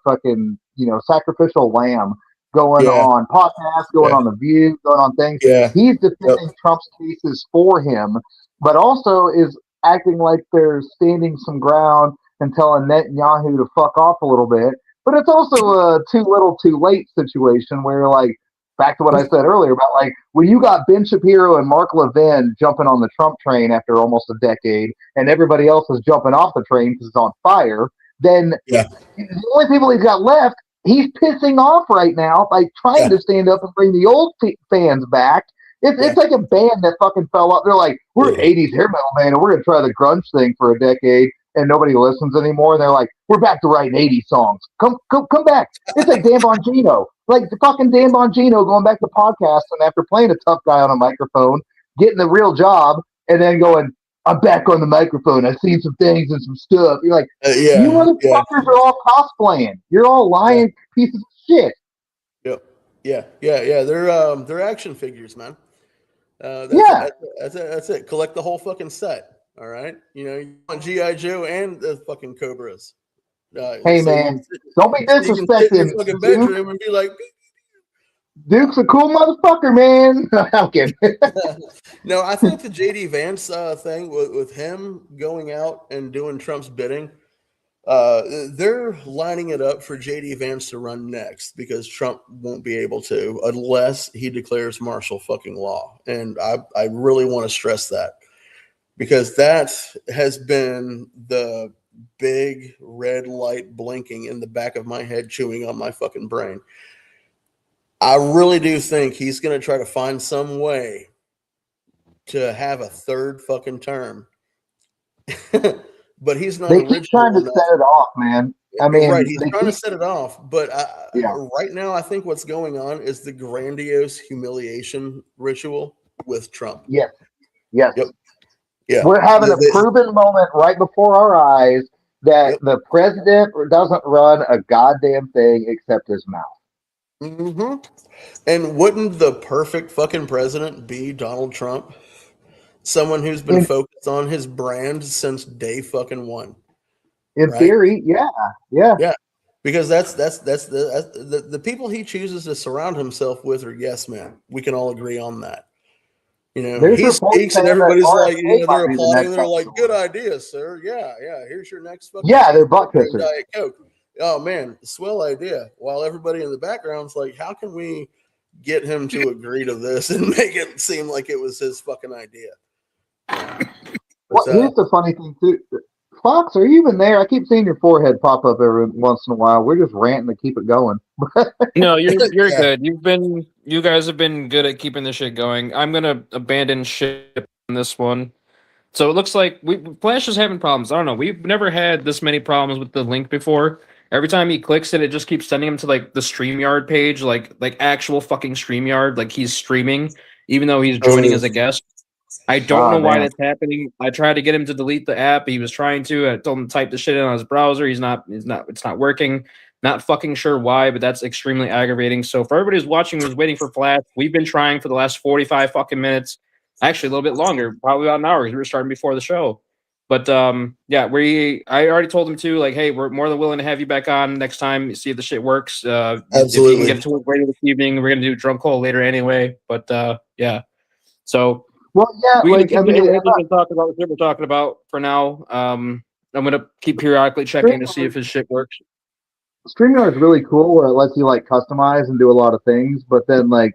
fucking, sacrificial lamb going Yeah. on podcasts, going Yeah. on The View, going on things. Yeah. He's Yep. defending Trump's cases for him, but also is acting like they're standing some ground and telling Netanyahu to fuck off a little bit. But it's also a too little too late situation where like, back to what I said earlier about like when you got Ben Shapiro and Mark Levin jumping on the Trump train after almost a decade, and everybody else is jumping off the train because it's on fire, then Yeah. the only people he's got left, he's pissing off right now by trying to stand up and bring the old fans back. It's like a band that fucking fell off. They're like, we're an 80s hair metal band and we're going to try the grunge thing for a decade and nobody listens anymore. And they're like, we're back to writing 80s songs. Come back. It's like Dan Bongino. Like the fucking Dan Bongino going back to podcasting after playing a tough guy on a microphone, getting the real job, and then going, I'm back on the microphone. I've seen some things and some stuff. You're like, you motherfuckers are all cosplaying. You're all lying pieces of shit. Yep. Yeah. They're action figures, man. That's it. Collect the whole fucking set. All right. You want GI Joe and the fucking Cobras. Hey so man, don't be you can sit in your disrespecting fucking Duke. bedroom and be like, Duke's a cool motherfucker, man. I'm kidding. No, I think the JD Vance thing with him going out and doing Trump's bidding, they're lining it up for JD Vance to run next because Trump won't be able to unless he declares martial fucking law. And I really want to stress that because that has been the big red light blinking in the back of my head, chewing on my fucking brain. I really do think he's going to try to find some way to have a third fucking term. But he's not They keep trying to original enough. set it off, man. I mean, right, he's trying to set it off. But Yeah. right now, I think what's going on is the grandiose humiliation ritual with Trump. Yes. Yep. Yeah. We're having a proven moment right before our eyes that the president doesn't run a goddamn thing except his mouth. Mm-hmm. And wouldn't the perfect fucking president be Donald Trump? Someone who's been focused on his brand since day fucking one. In theory, yeah. Because that's the people he chooses to surround himself with are yes men. We can all agree on that. He speaks and everybody's like, they're applauding. They're like, good idea, sir. Yeah. Here's your next fucking they're butt kissers. Diet Coke. Oh man, swell idea. While everybody in the background's like, how can we get him to agree to this and make it seem like it was his fucking idea? Here's the funny thing too. Fox, are you even there? I keep seeing your forehead pop up every once in a while. We're just ranting to keep it going. No, you're good. You guys have been good at keeping the shit going. I'm gonna abandon ship on this one. So it looks like Flash is having problems. I don't know. We've never had this many problems with the link before. Every time he clicks it, it just keeps sending him to like the StreamYard page, like actual fucking StreamYard, like he's streaming, even though he's joining as a guest. I don't know why man. that's happening. I tried to get him to delete the app. He was trying to. I told him to type the shit in on his browser. He's not. It's not working. Not fucking sure why, but that's extremely aggravating. So for everybody who's watching, who's waiting for Flash, we've been trying for the last 45 fucking minutes. Actually, a little bit longer, probably about an hour because we were starting before the show. But yeah, I already told him to, like, hey, we're more than willing to have you back on next time, see if the shit works. If you Absolutely. can get it to work later this evening, we're gonna do drunk hole later anyway. But yeah, so Well, yeah, we can like continue ranting and talking about what we're talking about for now. I'm gonna keep periodically checking to see if his shit works. StreamYard is really cool where it lets you like customize and do a lot of things, but then like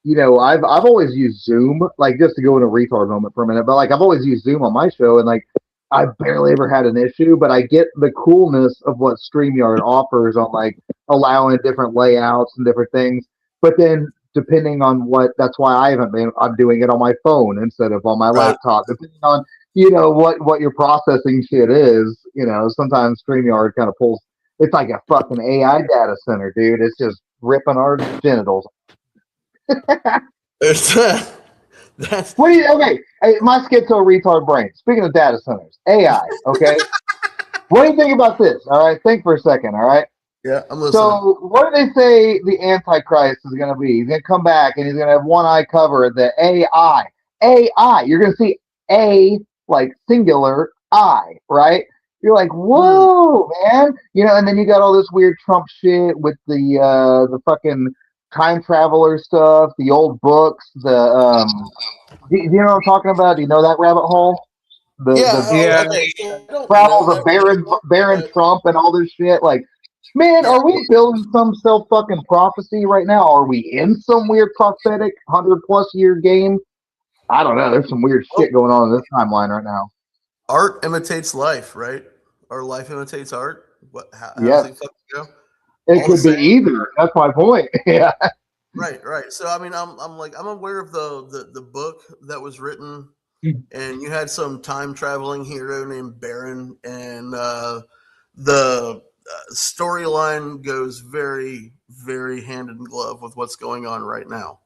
I've always used Zoom, like just to go in a retard moment for a minute, but like I've always used Zoom on my show and like I've barely ever had an issue, but I get the coolness of what StreamYard offers on like allowing different layouts and different things. But then depending on that's why I'm doing it on my phone instead of on my Right. laptop, depending on what your processing shit is. Sometimes StreamYard kind of pulls. It's like a fucking AI data center, dude. It's just ripping our genitals. It's, that's What do you? Okay, hey, my schizo retard brain. Speaking of data centers, AI. Okay, what do you think about this? All right, think for a second. All right. yeah. I'm listening. So, what do they say the Antichrist is going to be? He's going to come back and he's going to have one eye covered. The AI, AI. You're going to see a like singular I, right? You're like, whoa, man. And then you got all this weird Trump shit with the fucking time traveler stuff, the old books, do you know what I'm talking about? Do you know that rabbit hole? Yeah. Okay. So I don't Travels know of that Baron but Trump and all this shit. Like, man, yeah. are we building some self fucking prophecy right now? Are we in some weird prophetic 100+ year game? I don't know. There's some weird shit going on in this timeline right now. Art imitates life, right? Or life imitates art. How does Yes, it fucking go? it All could the be either. That's my point. Yeah. Right. So I mean, I'm aware of the book that was written, and you had some time traveling hero named Baron, and the storyline goes very, very hand in glove with what's going on right now.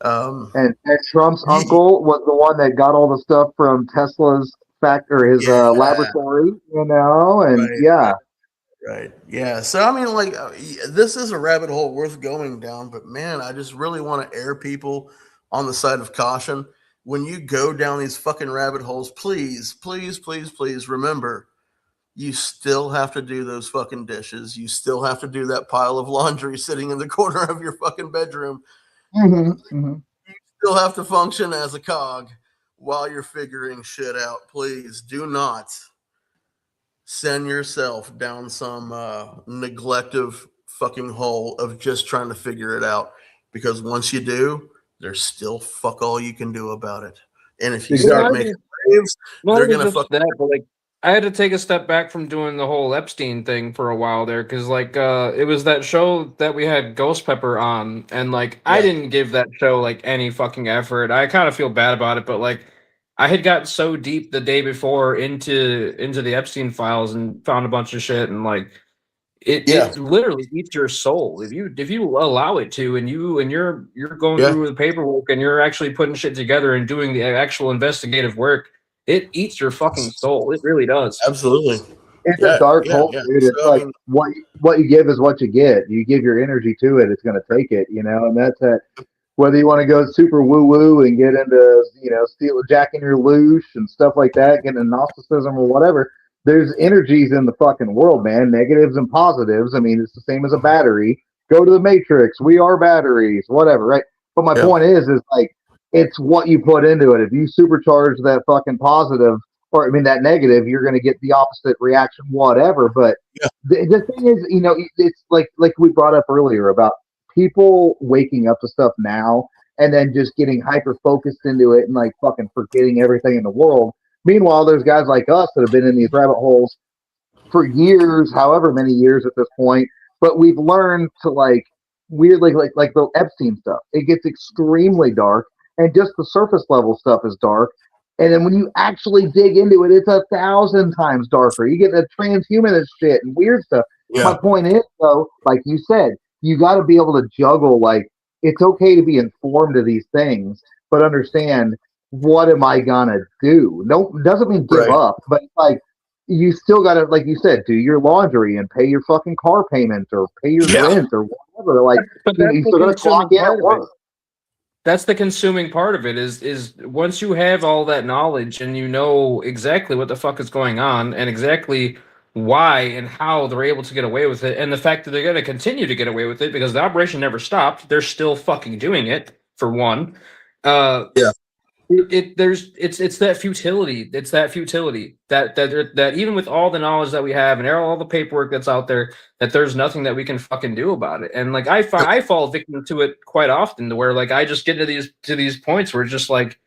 And Trump's Ye- uncle was the one that got all the stuff from Tesla's his yeah, laboratory, and right, yeah. right, right. Yeah. So I mean, like, this is a rabbit hole worth going down, but man, I just really want to air people on the side of caution. When you go down these fucking rabbit holes, please, please, please, please remember you still have to do those fucking dishes. You still have to do that pile of laundry sitting in the corner of your fucking bedroom. Mm-hmm. You still have to function as a cog while you're figuring shit out. Please do not send yourself down some neglective fucking hole of just trying to figure it out. Because once you do, there's still fuck all you can do about it. And if you Exactly. start making waves, Not they're even gonna just fuck. that, but like I had to take a step back from doing the whole Epstein thing for a while there because like it was that show that we had Ghost Pepper on, and like I Yeah. didn't give that show like any fucking effort. I kind of feel bad about it, but like I had gotten so deep the day before into the Epstein files and found a bunch of shit, and like Yeah. it literally eats your soul if you allow it to, and you're going Yeah. through the paperwork and you're actually putting shit together and doing the actual investigative work. It eats your fucking soul. It really does. Absolutely. It's a Yeah. dark Yeah. hole, Yeah. dude. It's So I like mean, what you give is what you get. You give your energy to it, it's going to take it, and that's it. Whether you want to go super woo woo and get into steal jacking your loosh and stuff like that, getting into Gnosticism or whatever. There's energies in the fucking world, man. Negatives and positives. I mean, it's the same as a battery. Go to the Matrix. We are batteries. Whatever, right? But my yeah. point is like it's what you put into it. If you supercharge that fucking positive, or I mean that negative, you're going to get the opposite reaction. Whatever. But Yeah. the thing is, it's like we brought up earlier about people waking up to stuff now and then just getting hyper focused into it and like fucking forgetting everything in the world. Meanwhile, there's guys like us that have been in these rabbit holes for years, however many years at this point, but we've learned to like weirdly like the Epstein stuff. It gets extremely dark, and just the surface level stuff is dark. And then when you actually dig into it, it's 1,000 times darker. You get the transhumanist shit and weird stuff. My Yeah. point is, though, like you said, you got to be able to juggle. Like it's okay to be informed of these things, but understand what am I gonna do? No, doesn't mean give Right. up, but like you still gotta, like you said, do your laundry and pay your fucking car payment or pay your Yeah. rent or whatever. Like But that's you the still gotta clock consuming in part at of it. work. That's the consuming part of it is once you have all that knowledge and you know exactly what the fuck is going on and exactly why and how they're able to get away with it and the fact that they're going to continue to get away with it because the operation never stopped. They're still fucking doing it for one. Uh, Yeah. it's that futility. It's that futility that even with all the knowledge that we have and all the paperwork that's out there, that there's nothing that we can fucking do about it. And like I fall victim to it quite often, to where like I just get to these points where it's just like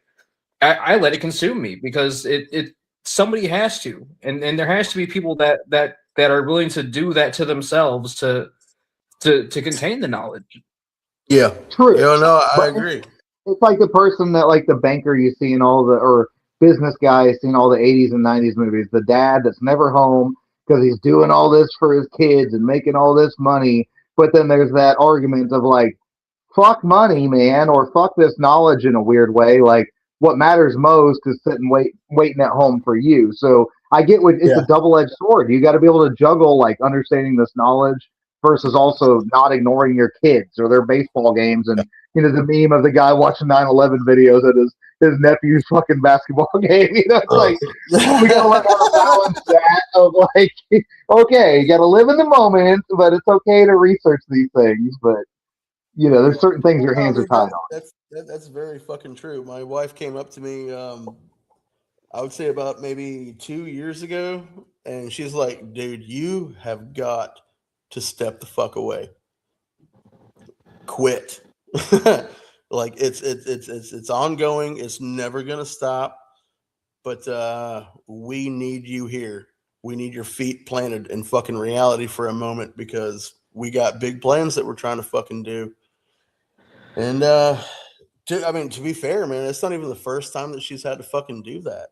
I let it consume me because it somebody has to, and there has to be people that are willing to do that to themselves to contain the knowledge. Yeah. True, Yeah. No, I but agree. it's like the person that, like the banker you see in all the, or business guy seeing all the 80s and 90s movies, the dad that's never home because he's doing all this for his kids and making all this money. But then there's that argument of like, fuck money, man, or fuck this knowledge in a weird way. Like what matters most is sitting waiting at home for you. So I get what it's Yeah. a double edged sword. You got to be able to juggle like understanding this knowledge versus also not ignoring your kids or their baseball games. And the meme of the guy watching 9/11 videos at his nephew's fucking basketball game. It's like we gotta learn how to balance that of like, okay, you gotta live in the moment, but it's okay to research these things. But there's certain things Well, your no, hands are dude, tied on. that's very fucking true. My wife came up to me, I would say about maybe 2 years ago, and she's like, "Dude, you have got to step the fuck away. Quit." Like it's ongoing. It's never gonna stop. But we need you here. We need your feet planted in fucking reality for a moment because we got big plans that we're trying to fucking do. And I mean, to be fair, man, it's not even the first time that she's had to fucking do that.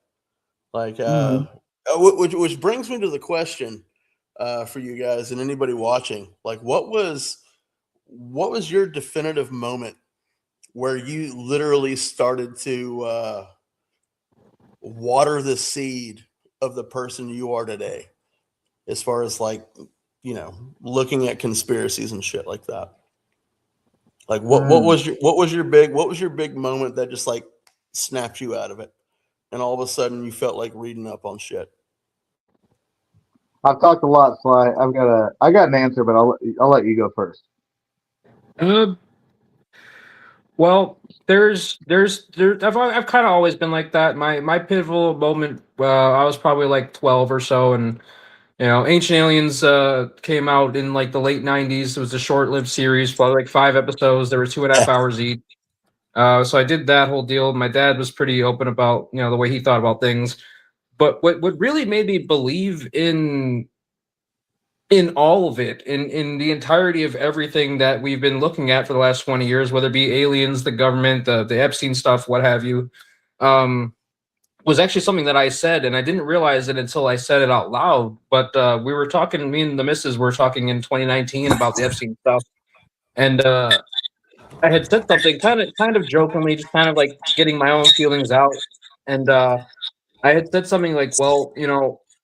Like, Mm-hmm. which brings me to the question for you guys and anybody watching. Like, what was your definitive moment where you literally started to water the seed of the person you are today, as far as like, looking at conspiracies and shit like that? Like, what was your big moment that just like snapped you out of it, and all of a sudden you felt like reading up on shit? I've talked a lot, so I got an answer, but I'll let you go first. Uh, well, I've kind of always been like that. My pivotal moment, I was probably like 12 or so, and Ancient Aliens came out in like the late 90s. It was a short-lived series, probably like 5 episodes. There were 2.5 hours each. So I did that whole deal. My dad was pretty open about the way he thought about things. But what really made me believe in all of it, in the entirety of everything that we've been looking at for the last 20 years, whether it be aliens, the government, the Epstein stuff, what have you, um, was actually something that I said, and I didn't realize it until I said it out loud. But we were talking, me and the missus were talking in 2019 about the Epstein stuff, and I had said something kind of jokingly, just kind of like getting my own feelings out, and I had said something like, "Well,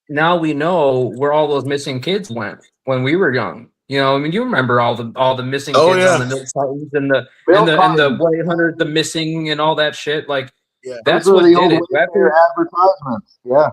now we know where all those missing kids went when we were young." I mean, you remember all the missing Oh kids on the yeah, milk cartons and the and Bill the and the Clinton. 1-800, the missing and all that shit. Like, yeah, Those that's are what the did old it. Wayfair advertisements. Yeah.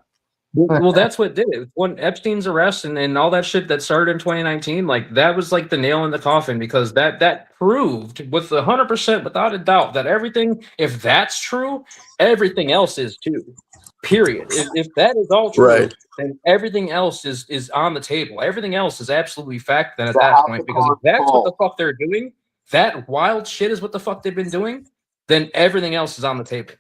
Well, that's what did it. When Epstein's arrest and all that shit that started in 2019, like that was like the nail in the coffin, because that proved with 100% without a doubt that everything, if that's true, everything else is too. Period. If that is all right. true, then everything else is on the table. Everything else is absolutely fact then at The that house point. of Because if cards that's what the fall. fuck they're doing, that wild shit is what the fuck they've been doing, then everything else is on the table.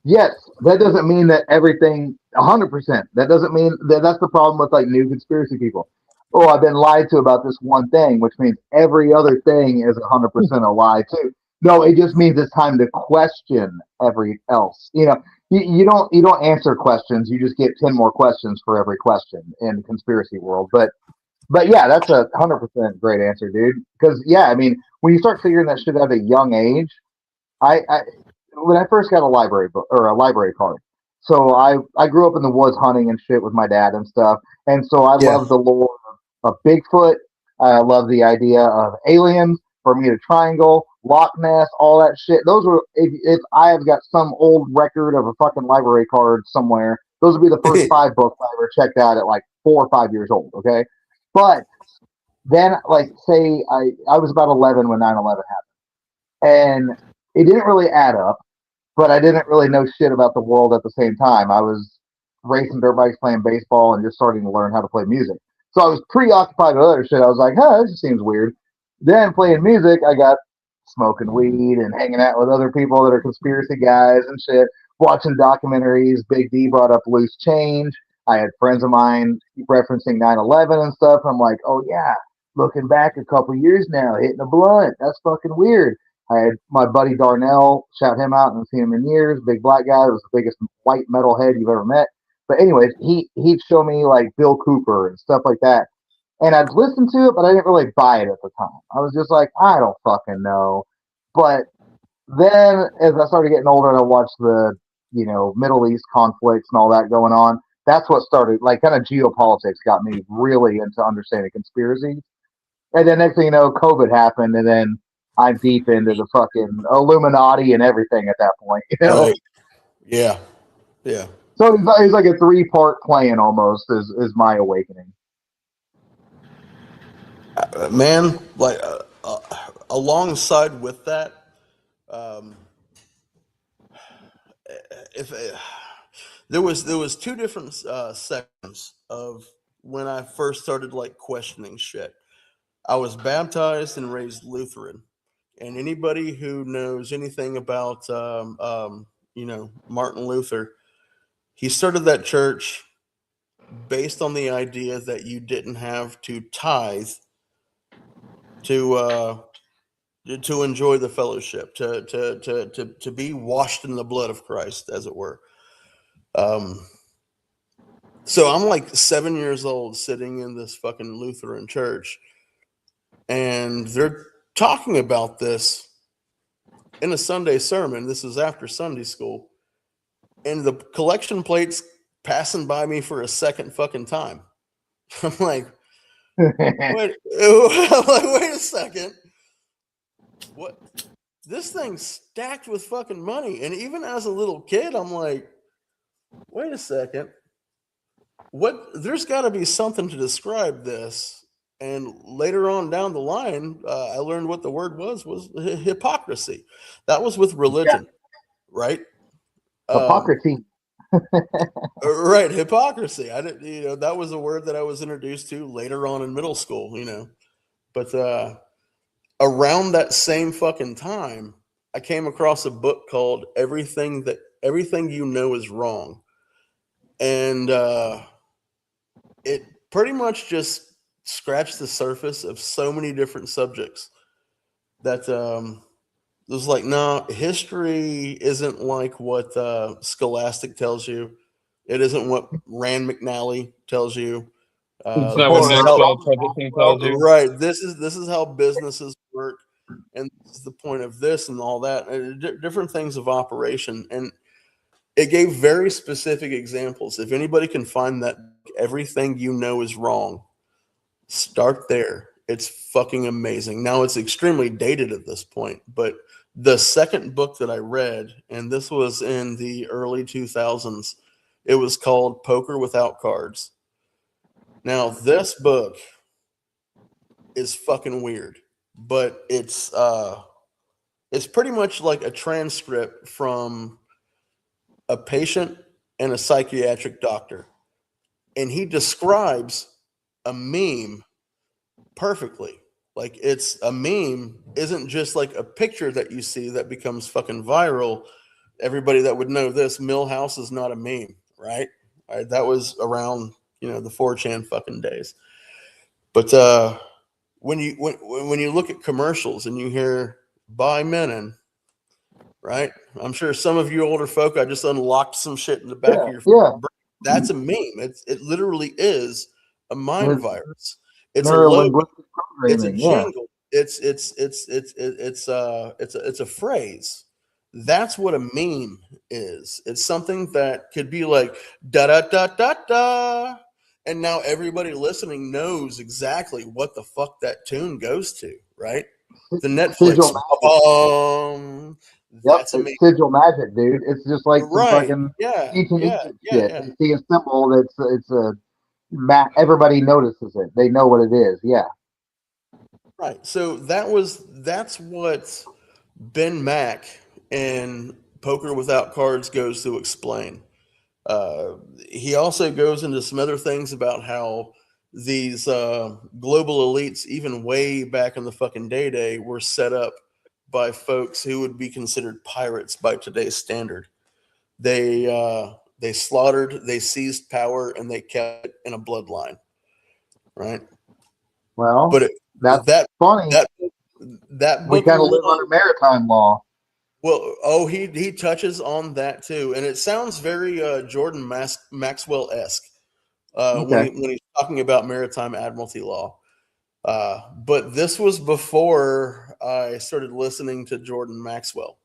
Yes, that doesn't mean that everything 100%. That doesn't mean that's the problem with like new conspiracy people. Oh, I've been lied to about this one thing, which means every other thing is 100% a lie too. No, it just means it's time to question every else. You don't answer questions. You just get 10 more questions for every question in the conspiracy world. But yeah, that's 100% great answer, dude. Because yeah, I mean, when you start figuring that shit out at a young age, I when I first got a library book or a library card. So I grew up in the woods hunting and shit with my dad and stuff, and so I Yeah. love the lore of Bigfoot. I love the idea of aliens, Bermuda Triangle, Loch Ness, all that shit. Those were if I have got some old record of a fucking library card somewhere, those would be the first 5 books I ever checked out at like 4 or 5 years old. Okay, but then like say I was about 11 when 9/11 happened, and it didn't really add up, but I didn't really know shit about the world at the same time. I was racing dirt bikes, playing baseball, and just starting to learn how to play music. So I was preoccupied with other shit. I was like, huh, this just seems weird. Then playing music, I got smoking weed and hanging out with other people that are conspiracy guys and shit, watching documentaries. Big D brought up loose change. I had friends of mine referencing 9/11 and stuff. I'm like, oh yeah, looking back a couple years now, hitting a blunt. That's fucking weird. I had my buddy Darnell, shout him out, and seen him in years. Big black guy, was the biggest white metalhead you've ever met. But anyways, he'd show me like Bill Cooper and stuff like that, and I'd listen to it, but I didn't really buy it at the time. I was just like, I don't fucking know. But then, as I started getting older, and I watched the Middle East conflicts and all that going on. That's what started, like, kind of geopolitics got me really into understanding conspiracies. And then next thing you know, COVID happened, and then I'm deep into the fucking Illuminati and everything at that point. Right. Yeah. Yeah. So it's like a 3-part plan almost. Is my awakening. Man, like alongside with that, if there was 2 different sections of when I first started like questioning shit. I was baptized and raised Lutheran, and anybody who knows anything about Martin Luther, he started that church based on the idea that you didn't have to tithe to enjoy the fellowship, to be washed in the blood of Christ, as it were. So I'm like 7 years old, sitting in this fucking Lutheran church, and they're talking about this in a Sunday sermon. This is after Sunday school, and the collection plate's passing by me for a second fucking time. I'm like, wait, I'm like, wait a second. What? This thing's stacked with fucking money. And even as a little kid, I'm like, wait a second. What? There's got to be something to describe this. And later on down the line, I learned what the word was hypocrisy. That was with religion, right? Hypocrisy. Right, hypocrisy. I didn't, that was a word that I was introduced to later on in middle school, But around that same fucking time, I came across a book called Everything You Know Is Wrong. And it pretty much just scratched the surface of so many different subjects that it was like, no, history isn't like what Scholastic tells you. It isn't what Rand McNally tells you. It's not what This is Nick how Publishing tells you. right. This is how businesses work, and this is the point of this and all that. Different things of operation, and it gave very specific examples. If anybody can find that, Everything You Know Is Wrong, start there. It's fucking amazing. Now it's extremely dated at this point, but the second book that I read, and this was in the early 2000s, it was called Poker Without Cards. Now this book is fucking weird, but it's pretty much like a transcript from a patient and a psychiatric doctor, and he describes a meme perfectly. Like, it's a meme isn't just like a picture that you see that becomes fucking viral. Everybody that would know this, Millhouse is not a meme, right? All right, that was around the 4chan fucking days. But when you look at commercials and you hear "Buy Menon," right? I'm sure some of you older folk, I just unlocked some shit in the back of your brain. That's a meme. It literally is a mind virus. It's a logo. It's a jingle. It's a phrase. That's what a meme is. It's something that could be like da da da da da, and now everybody listening knows exactly what the fuck that tune goes to, right? The Netflix. Sigil magic. Yep, That's a meme. it's sigil magic, dude. It's just like some Right. fucking Yeah. ancient Yeah. Egypt Yeah. shit. Yeah. They see a symbol that's it's a everybody notices it. They know what it is. Yeah. Right. So that's what Ben Mack in Poker Without Cards goes to explain. He also goes into some other things about how these global elites, even way back in the fucking day, were set up by folks who would be considered pirates by today's standard. They slaughtered, they seized power, and they kept it in a bloodline, right? Well, But that's that funny. that that We book kind of live under alone. maritime law. Well, oh, he touches on that too, and it sounds very Jordan Maxwell esque Okay. when he's talking about maritime admiralty law. But this was before I started listening to Jordan Maxwell,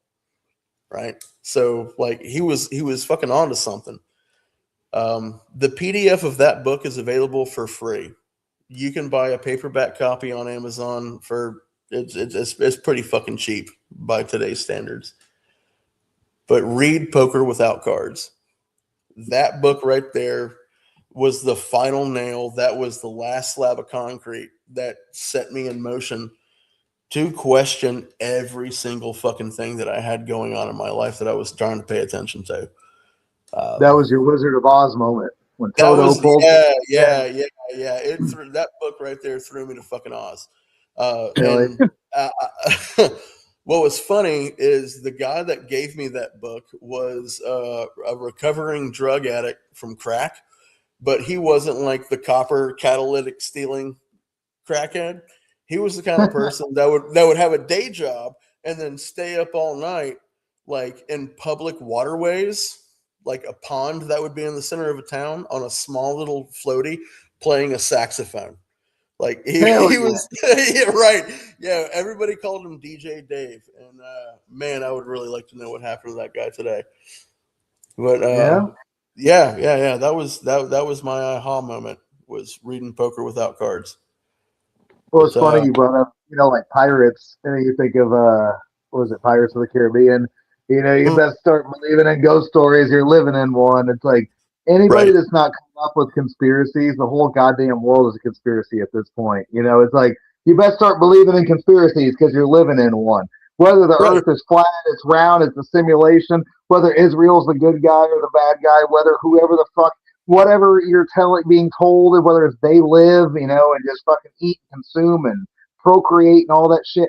right? So like he was fucking onto something. The PDF of that book is available for free. You can buy a paperback copy on Amazon for it's pretty fucking cheap by today's standards. But read Poker Without Cards. That book right there was the final nail. That was the last slab of concrete that set me in motion to question every single fucking thing that I had going on in my life that I was trying to pay attention to. That Um, was your Wizard of Oz moment when that Toto was pulled. yeah. It threw that book right there threw me to fucking Oz. Really? And what was funny is the guy that gave me that book was a recovering drug addict from crack, but he wasn't like the copper catalytic stealing crackhead. He was the kind of person that would have a day job and then stay up all night, like in public waterways, like a pond that would be in the center of a town on a small little floaty, playing a saxophone. Like Hell he yeah. was, yeah, right. Yeah, everybody called him DJ Dave, and man, I would really like to know what happened to that guy today. But Yeah. yeah. That was my aha moment. Was reading Poker Without Cards. Well, But it's funny you brought up, like pirates, and then you think of what was it, Pirates of the Caribbean? You mm, best start believing in ghost stories. You're living in one. It's like anybody right, that's not coming up with conspiracies, the whole goddamn world is a conspiracy at this point. It's like you best start believing in conspiracies because you're living in one. Whether the right, Earth is flat, it's round, it's a simulation. Whether Israel's the good guy or the bad guy, whether whoever the fuck whatever you're being told, whether it's they live, and just fucking eat and consume and procreate and all that shit,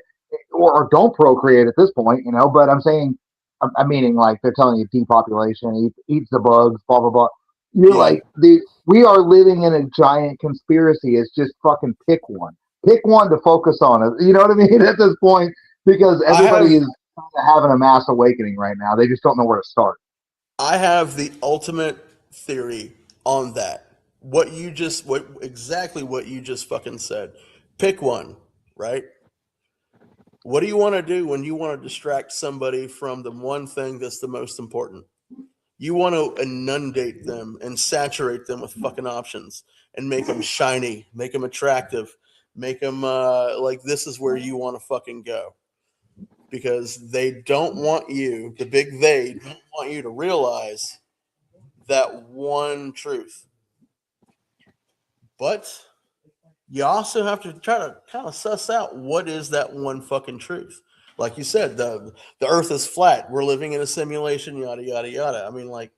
or don't procreate at this point. But I'm saying, I'm meaning like they're telling you depopulation, eats the bugs, blah blah blah. You're yeah. like we are living in a giant conspiracy. It's just fucking pick one to focus on. You know what I mean? At this point, because I everybody have is having a mass awakening right now. They just don't know where to start. I have the ultimate theory on that. What you just fucking said. Pick one, right? What do you want to do when you want to distract somebody from the one thing that's the most important? You want to inundate them and saturate them with fucking options and make them shiny, make them attractive, make them like this is where you want to fucking go. Because they don't want you, the big they don't want you to realize that one truth. But you also have to try to kind of suss out what is that one fucking truth. Like you said, the earth is flat. We're living in a simulation, yada yada yada. I mean, like,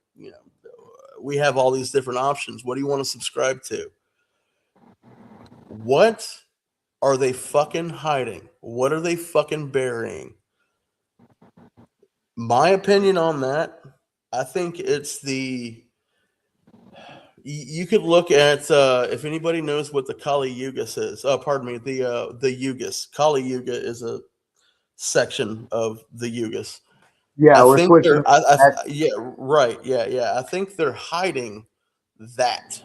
we have all these different options. What do you want to subscribe to? What are they fucking hiding? What are they fucking burying? My opinion on that, I think it's you could look at if anybody knows what the Kali Yugas is. Pardon me, the Yugas. Kali Yuga is a section of the Yugas. Yeah, I we're think switching. they're yeah, right, yeah. I think they're hiding that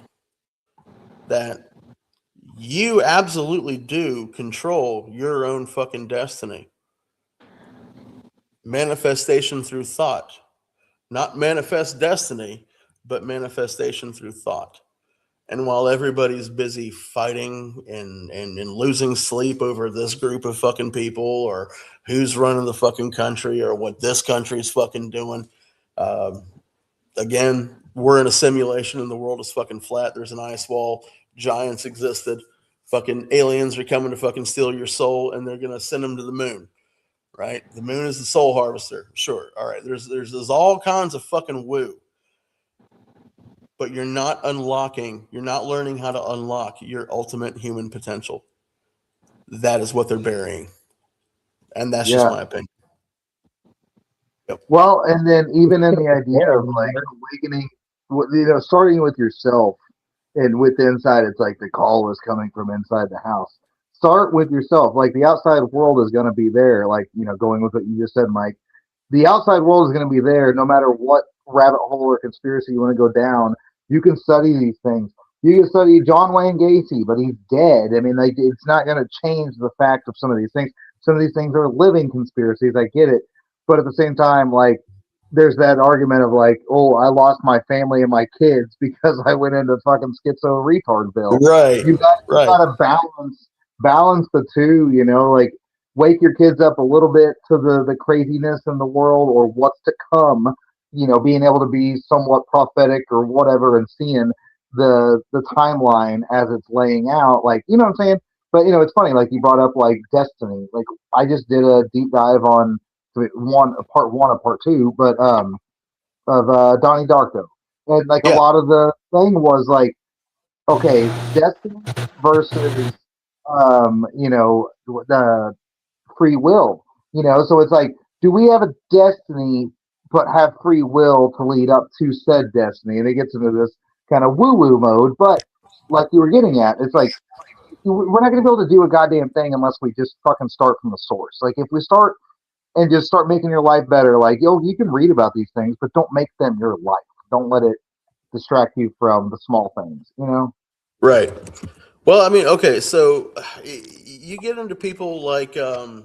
you absolutely do control your own fucking destiny. Manifestation through thought, not manifest destiny, but manifestation through thought. And while everybody's busy fighting and losing sleep over this group of fucking people or who's running the fucking country or what this country's fucking doing, um, again, we're in a simulation and the world is fucking flat. There's an ice wall. Giants existed. Fucking aliens are coming to fucking steal your soul and they're going to send them to the moon, right? The moon is the soul harvester. Sure. All right. There's all kinds of fucking woo. But you're not learning how to unlock your ultimate human potential. That is what they're burying. And that's just Yeah. my opinion. Yep. Well, and then even in the idea of like awakening, starting with yourself and with the inside, it's like the call is coming from inside the house. Start with yourself. Like the outside world is going to be there. Like, going with what you just said, Mike, the outside world is going to be there no matter what rabbit hole or conspiracy you want to go down. You can study these things. You can study John Wayne Gacy, but he's dead. I mean, like, it's not going to change the fact of some of these things. Some of these things are living conspiracies. I get it. But at the same time, like, there's that argument of like, oh, I lost my family and my kids because I went into fucking schizo retardville. Right. You got to balance the two, like wake your kids up a little bit to the craziness in the world or what's to come, being able to be somewhat prophetic or whatever and seeing the timeline as it's laying out, like, you know what I'm saying? But it's funny, like you brought up like destiny. Like I just did a deep dive on part one of part two, but of Donnie Darko. And like a lot of the thing was like, okay, destiny versus the free will. So it's like, do we have a destiny but have free will to lead up to said destiny? And it gets into this kind of woo-woo mode, but like you were getting at, it's like we're not going to be able to do a goddamn thing unless we just fucking start from the source. Like if we start and just start making your life better, like, you can read about these things, but don't make them your life. Don't let it distract you from the small things, Right. Well, I mean, okay, so you get into people like, and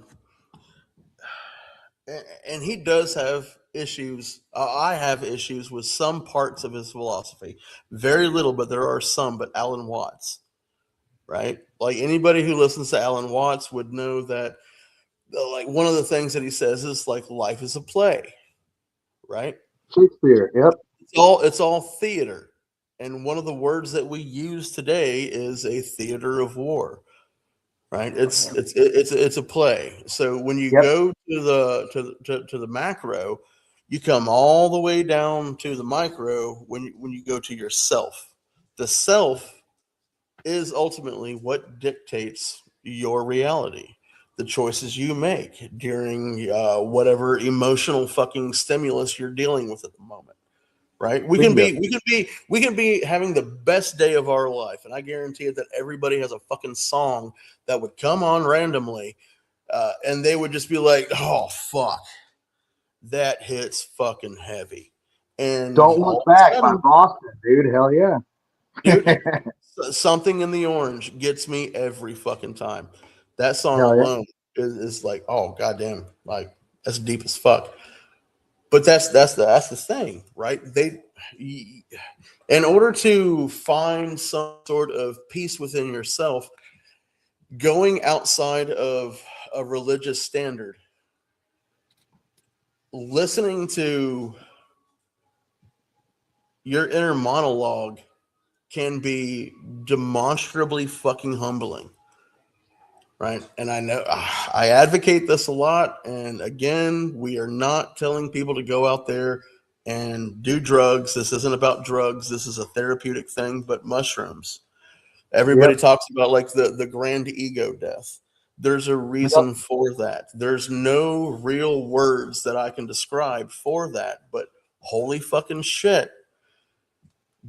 he does have issues. I have issues with some parts of his philosophy. Very little, but there are some. But Alan Watts, right? Like anybody who listens to Alan Watts would know that, like one of the things that he says is like life is a play, right? Shakespeare, yep. It's all theater. And one of the words that we use today is a theater of war, right? It's a play. So when you go to the macro, you come all the way down to the micro when you go to yourself. The self is ultimately what dictates your reality. The choices you make during whatever emotional fucking stimulus you're dealing with at the moment. Right? We can be having the best day of our life, and I guarantee it that everybody has a fucking song that would come on randomly, and they would just be like, "Oh fuck, that hits fucking heavy." And Don't Look Back by Boston, dude. Hell yeah, dude. Something in the Orange gets me every fucking time. That song alone is like, oh goddamn, like that's deep as fuck. But that's the thing, right? In order to find some sort of peace within yourself, going outside of a religious standard, listening to your inner monologue can be demonstrably fucking humbling. Right. And I know I advocate this a lot. And again, we are not telling people to go out there and do drugs. This isn't about drugs. This is a therapeutic thing, but mushrooms. Everybody talks about like the grand ego death. There's a reason for that. There's no real words that I can describe for that, but holy fucking shit.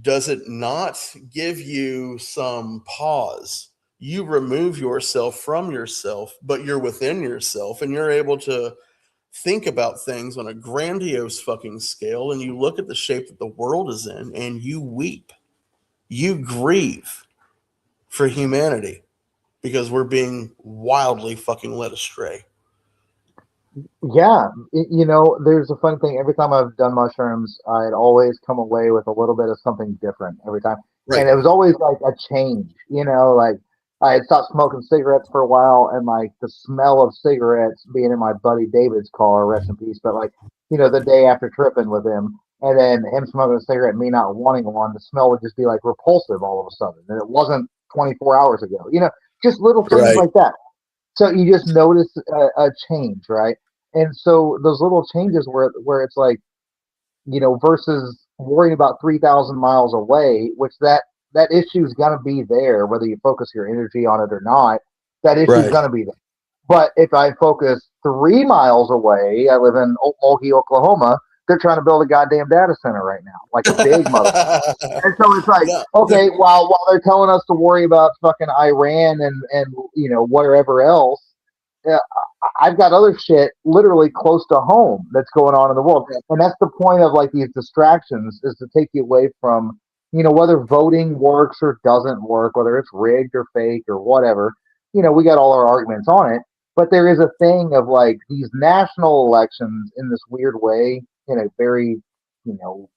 Does it not give you some pause? You remove yourself from yourself, but you're within yourself and you're able to think about things on a grandiose fucking scale. And you look at the shape that the world is in and you weep. You grieve for humanity because we're being wildly fucking led astray. Yeah, there's a fun thing. Every time I've done mushrooms, I'd always come away with a little bit of something different every time, Right. and it was always like a change. Like I had stopped smoking cigarettes for a while, and like the smell of cigarettes being in my buddy David's car, rest in peace. But like, the day after tripping with him, and then him smoking a cigarette, and me not wanting one, the smell would just be like repulsive all of a sudden, and it wasn't 24 hours ago. Just little things Right. like that. So you just notice a change, right? And so those little changes where it's like, versus worrying about 3,000 miles away, which that issue is going to be there, whether you focus your energy on it or not, that issue is Right. going to be there. But if I focus 3 miles away, I live in Okmulgee, Oklahoma. They're trying to build a goddamn data center right now, like a big mother. And so it's like, Yeah. okay, while they're telling us to worry about fucking Iran and wherever else, uh, I've got other shit literally close to home that's going on in the world, and that's the point of like these distractions is to take you away from whether voting works or doesn't work, whether it's rigged or fake or whatever. We got all our arguments on it, but there is a thing of like these national elections in this weird way, in a very you know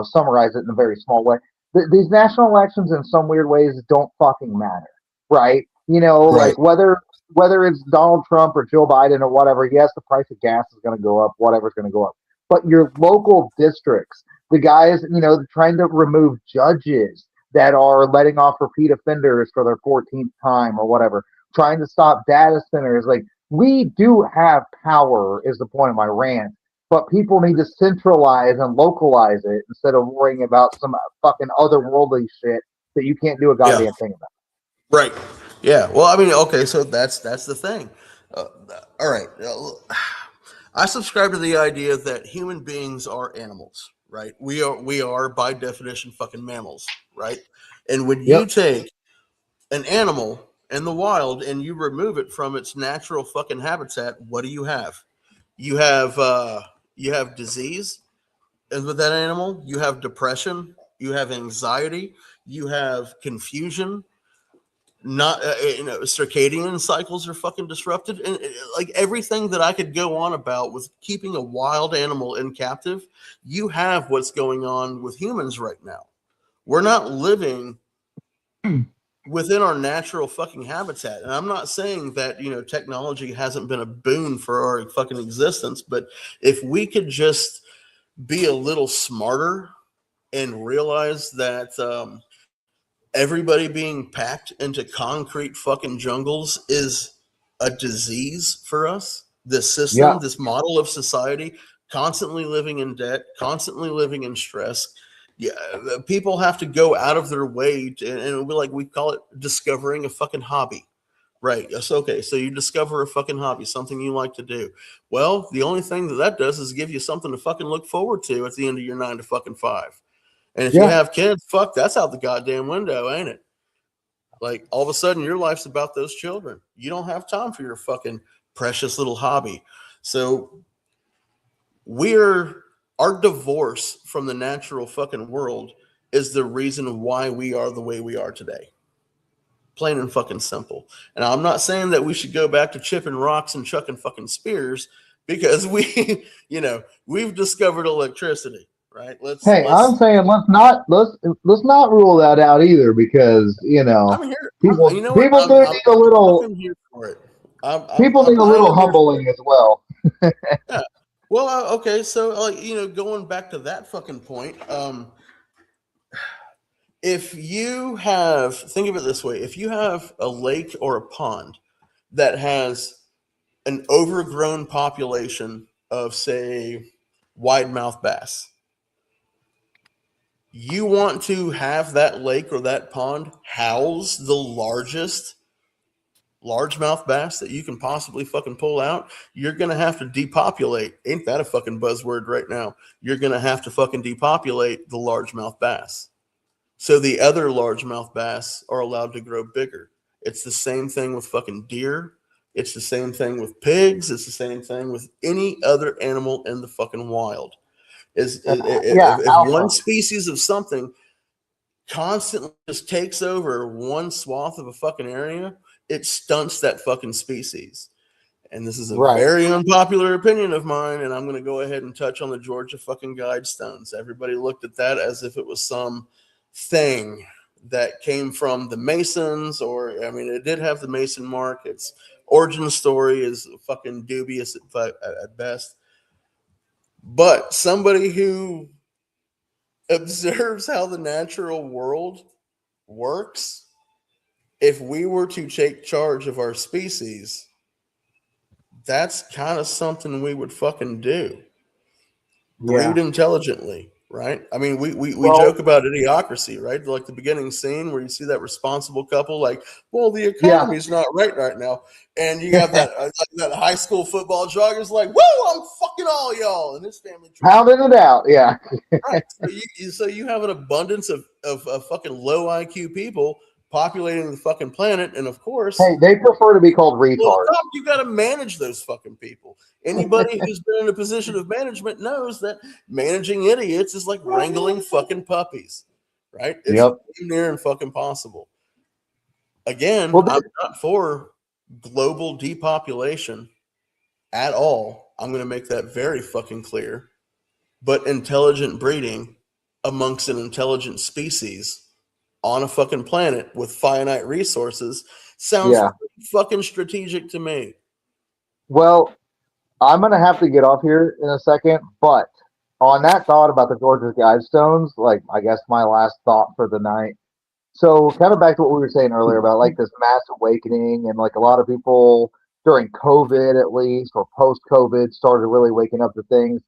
summarize it in a very small way. These national elections, in some weird ways, don't fucking matter, right? Right. Like whether it's Donald Trump or Joe Biden or whatever. Yes, the price of gas is going to go up. Whatever's going to go up, but your local districts, the guys, trying to remove judges that are letting off repeat offenders for their 14th time or whatever, trying to stop data centers. Like we do have power, is the point of my rant, but people need to centralize and localize it instead of worrying about some fucking otherworldly shit that you can't do a Yeah. goddamn thing about. Right. Yeah. Well, I mean, okay, so that's the thing. Uh, all right. I subscribe to the idea that human beings are animals, right? We are by definition fucking mammals, right? And when you Yep. take an animal in the wild and you remove it from its natural fucking habitat, what do you have? You have you have disease, and with that animal, you have depression, you have anxiety, you have confusion, not circadian cycles are fucking disrupted, and like everything that I could go on about with keeping a wild animal in captive, you have what's going on with humans right now. We're not living within our natural fucking habitat, and I'm not saying that technology hasn't been a boon for our fucking existence, but if we could just be a little smarter and realize that everybody being packed into concrete fucking jungles is a disease for us. This Yeah. system, this model of society, constantly living in debt, constantly living in stress. Yeah, people have to go out of their way to, and we call it discovering a fucking hobby. Right. Yes. Okay. So you discover a fucking hobby, something you like to do. Well, the only thing that does is give you something to fucking look forward to at the end of your 9 to 5. And if you Yeah. have kids, fuck, that's out the goddamn window, ain't it? Like all of a sudden, your life's about those children. You don't have time for your fucking precious little hobby. So we're our divorce from the natural fucking world is the reason why we are the way we are today. Plain and fucking simple. And I'm not saying that we should go back to chipping rocks and chucking fucking spears because we've discovered electricity, right? Hey, I'm Let's saying let's not rule that out either, because I'm here. You people know what? people do need a I'm little fucking here for it. people need a I little am here for humbling it. as well. Yeah. Well, okay. So, going back to that fucking point, if you have, think of it this way: if you have a lake or a pond that has an overgrown population of, say, wide mouth bass, you want to have that lake or that pond house the largest largemouth bass that you can possibly fucking pull out, you're gonna have to depopulate. Ain't that a fucking buzzword right now? You're gonna have to fucking depopulate the largemouth bass. So the other largemouth bass are allowed to grow bigger. It's the same thing with fucking deer. It's the same thing with pigs. It's the same thing with any other animal in the fucking wild. Yeah, If alpha. one species of something constantly just takes over one swath of a fucking area, it stunts that fucking species. And this is a Right. very unpopular opinion of mine, and I'm going to go ahead and touch on the Georgia fucking Guidestones. Everybody looked at that as if it was some thing that came from the Masons, or, I mean, it did have the Mason mark. Its origin story is fucking dubious at best. But somebody who observes how the natural world works, if we were to take charge of our species, that's kind of something we would fucking do. Breed intelligently, right? I mean, we joke about idiocracy, right? Like the beginning scene where you see that responsible couple, like, well, the economy's not right now, and you have that that high school football jogger's like, woo, I'm fucking all y'all, and his family pounding it out, yeah. right. So you have an abundance of fucking low IQ people populating the fucking planet, and of course, Hey, they prefer to be called retards. you got to manage those fucking people. Anybody who's been in a position of management knows that managing idiots is like wrangling fucking puppies, right? It's near and fucking possible. Again, I'm not for global depopulation at all. I'm going to make that very fucking clear. But intelligent breeding amongst an intelligent species on a fucking planet with finite resources sounds pretty fucking strategic to me. Well, I'm going to have to get off here in a second, but on that thought about the Georgia Guidestones, like, I guess my last thought for the night. So, kind of back to what we were saying earlier about like this mass awakening, and like a lot of people during COVID, at least, or post COVID, started really waking up to things.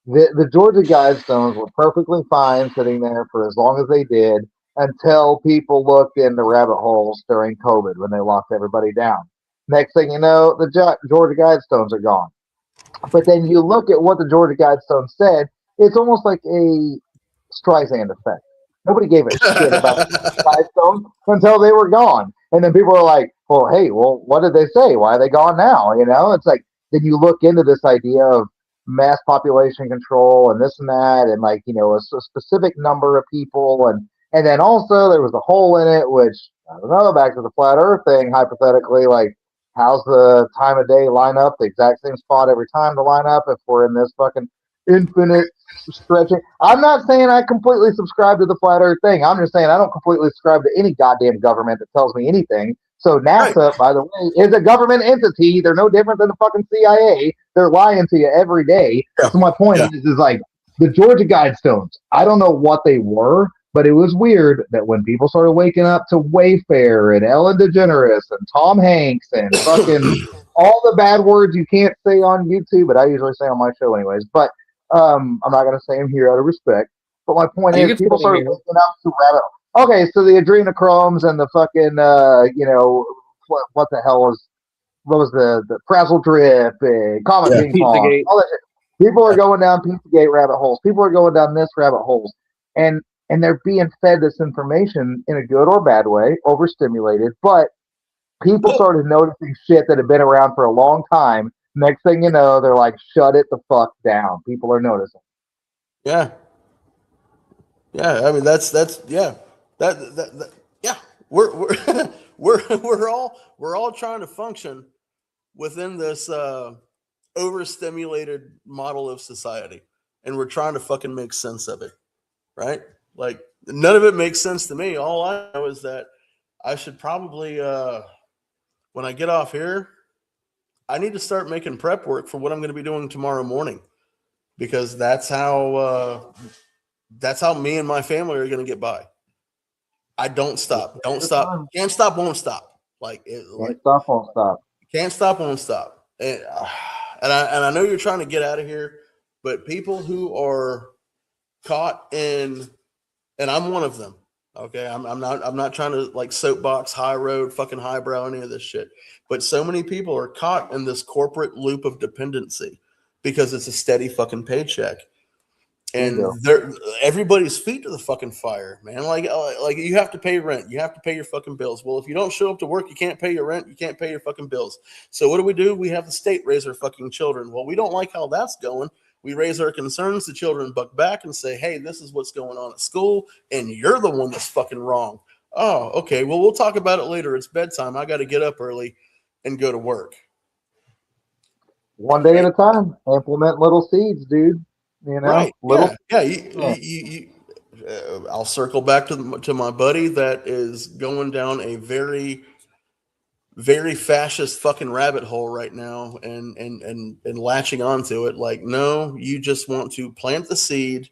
The Georgia Guidestones were perfectly fine sitting there for as long as they did until people looked into rabbit holes during COVID when they locked everybody down. Next thing you know, the Georgia Guidestones are gone. But then you look at what the Georgia Guidestones said, it's almost like a Streisand effect. Nobody gave a shit about the Guidestones until they were gone. And then people are like, well, hey, well, what did they say? Why are they gone now? You know, it's like, then you look into this idea of mass population control and this and that, and like, you know, a specific number of people. And then also there was a hole in it, which, I don't know, back to the flat earth thing, hypothetically, like, how's the time of day line up the exact same spot every time to line up if we're in this fucking infinite stretching? I'm not saying I completely subscribe to the flat earth thing. I'm just saying I don't completely subscribe to any goddamn government that tells me anything. So NASA, by the way, is a government entity. They're no different than the fucking CIA. They're lying to you every day. So my point is like the Georgia Guidestones, I don't know what they were, but it was weird that when people started waking up to Wayfair and Ellen DeGeneres and Tom Hanks and fucking all the bad words you can't say on YouTube, but I usually say on my show anyways. But I'm not going to say them here out of respect. But my point is, people started waking up to rabbit. Okay, so the adrenochromes and the fucking, you know, what the hell was, what was the Frazzle Drip and Comet Ping Pong, all that shit. People are going down Pizzagate rabbit holes. People are going down this rabbit holes. And they're being fed this information in a good or bad way, overstimulated. But people started noticing shit that had been around for a long time. Next thing you know, they're like, shut it the fuck down. People are noticing. Yeah. Yeah. I mean, that's yeah. That yeah. We're we're all trying to function within this overstimulated model of society, and we're trying to fucking make sense of it, right? Like, none of it makes sense to me. All I know is that I should probably when I get off here, I need to start making prep work for what I'm going to be doing tomorrow morning, because that's how me and my family are going to get by. I don't stop, can't stop, won't stop. Can't stop, won't stop. Can't stop, won't stop. And I know you're trying to get out of here, but people who are caught in, and I'm one of them. Okay, I'm not trying to like soapbox, high road, fucking highbrow, any of this shit. But so many people are caught in this corporate loop of dependency because it's a steady fucking paycheck, and everybody's feet to the fucking fire, man. Like you have to pay rent, you have to pay your fucking bills. Well, if you don't show up to work, you can't pay your rent, you can't pay your fucking bills. So what do? We have the state raise our fucking children. Well, we don't like how that's going. We raise our concerns, the children buck back and say, hey, this is what's going on at school, and you're the one that's fucking wrong. Oh, okay, well, we'll talk about it later. It's bedtime. I got to get up early and go to work. One day at Right. a time. Implement little seeds, dude. You know, Right. little. Yeah. Yeah. I'll circle back to my buddy that is going down a very, very fascist fucking rabbit hole right now and latching onto it. Like, no, you just want to plant the seed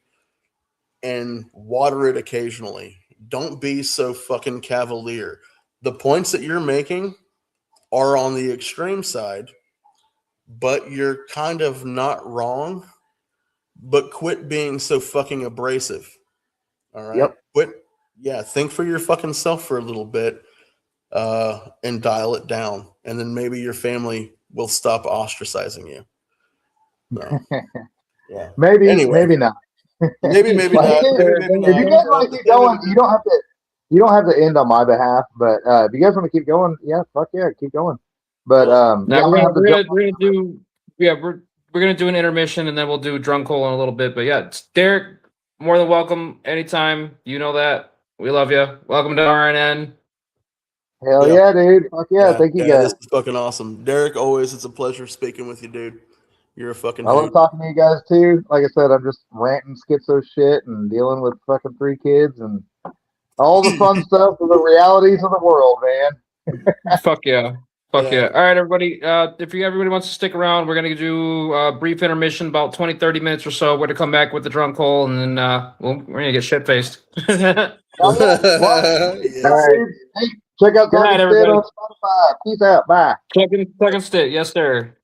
and water it occasionally. Don't be so fucking cavalier. The points that you're making are on the extreme side, but you're kind of not wrong. But quit being so fucking abrasive. All right. Yep. Quit. Yeah. Think for your fucking self for a little bit, and dial it down. And then maybe your family will stop ostracizing you. So, yeah. Maybe, Anyway, maybe not. maybe not. Maybe If you not. guys want to keep going, you don't have to. You don't have to end on my behalf, but if you guys want to keep going, yeah, fuck yeah, keep going. But Cool. Now yeah, I'm gonna have to jump. we're gonna do we're gonna do an intermission and then we'll do drunk hole in a little bit. But yeah, Derek, more than welcome anytime. You know that we love you. Welcome to RNN. Hell Yeah. yeah, dude. Fuck yeah, thank you Yeah, guys. this is fucking awesome. Derek, always it's a pleasure speaking with you, dude. You're a fucking I love hoot. talking to you guys too. Like I said, I'm just ranting schizo shit and dealing with fucking 3 kids and all the fun stuff of the realities of the world, man. Fuck yeah. Fuck Yeah. yeah. All right, everybody. If everybody wants to stick around, we're gonna do a brief intermission, about 20, 30 minutes or so. We're gonna come back with the drunk hole and then we're gonna get shit faced. Oh, yeah. Well, Yes. All right. hey, check out Good night, Talking Shit everybody. on Spotify. Peace out. Bye. Second state. Yes, sir.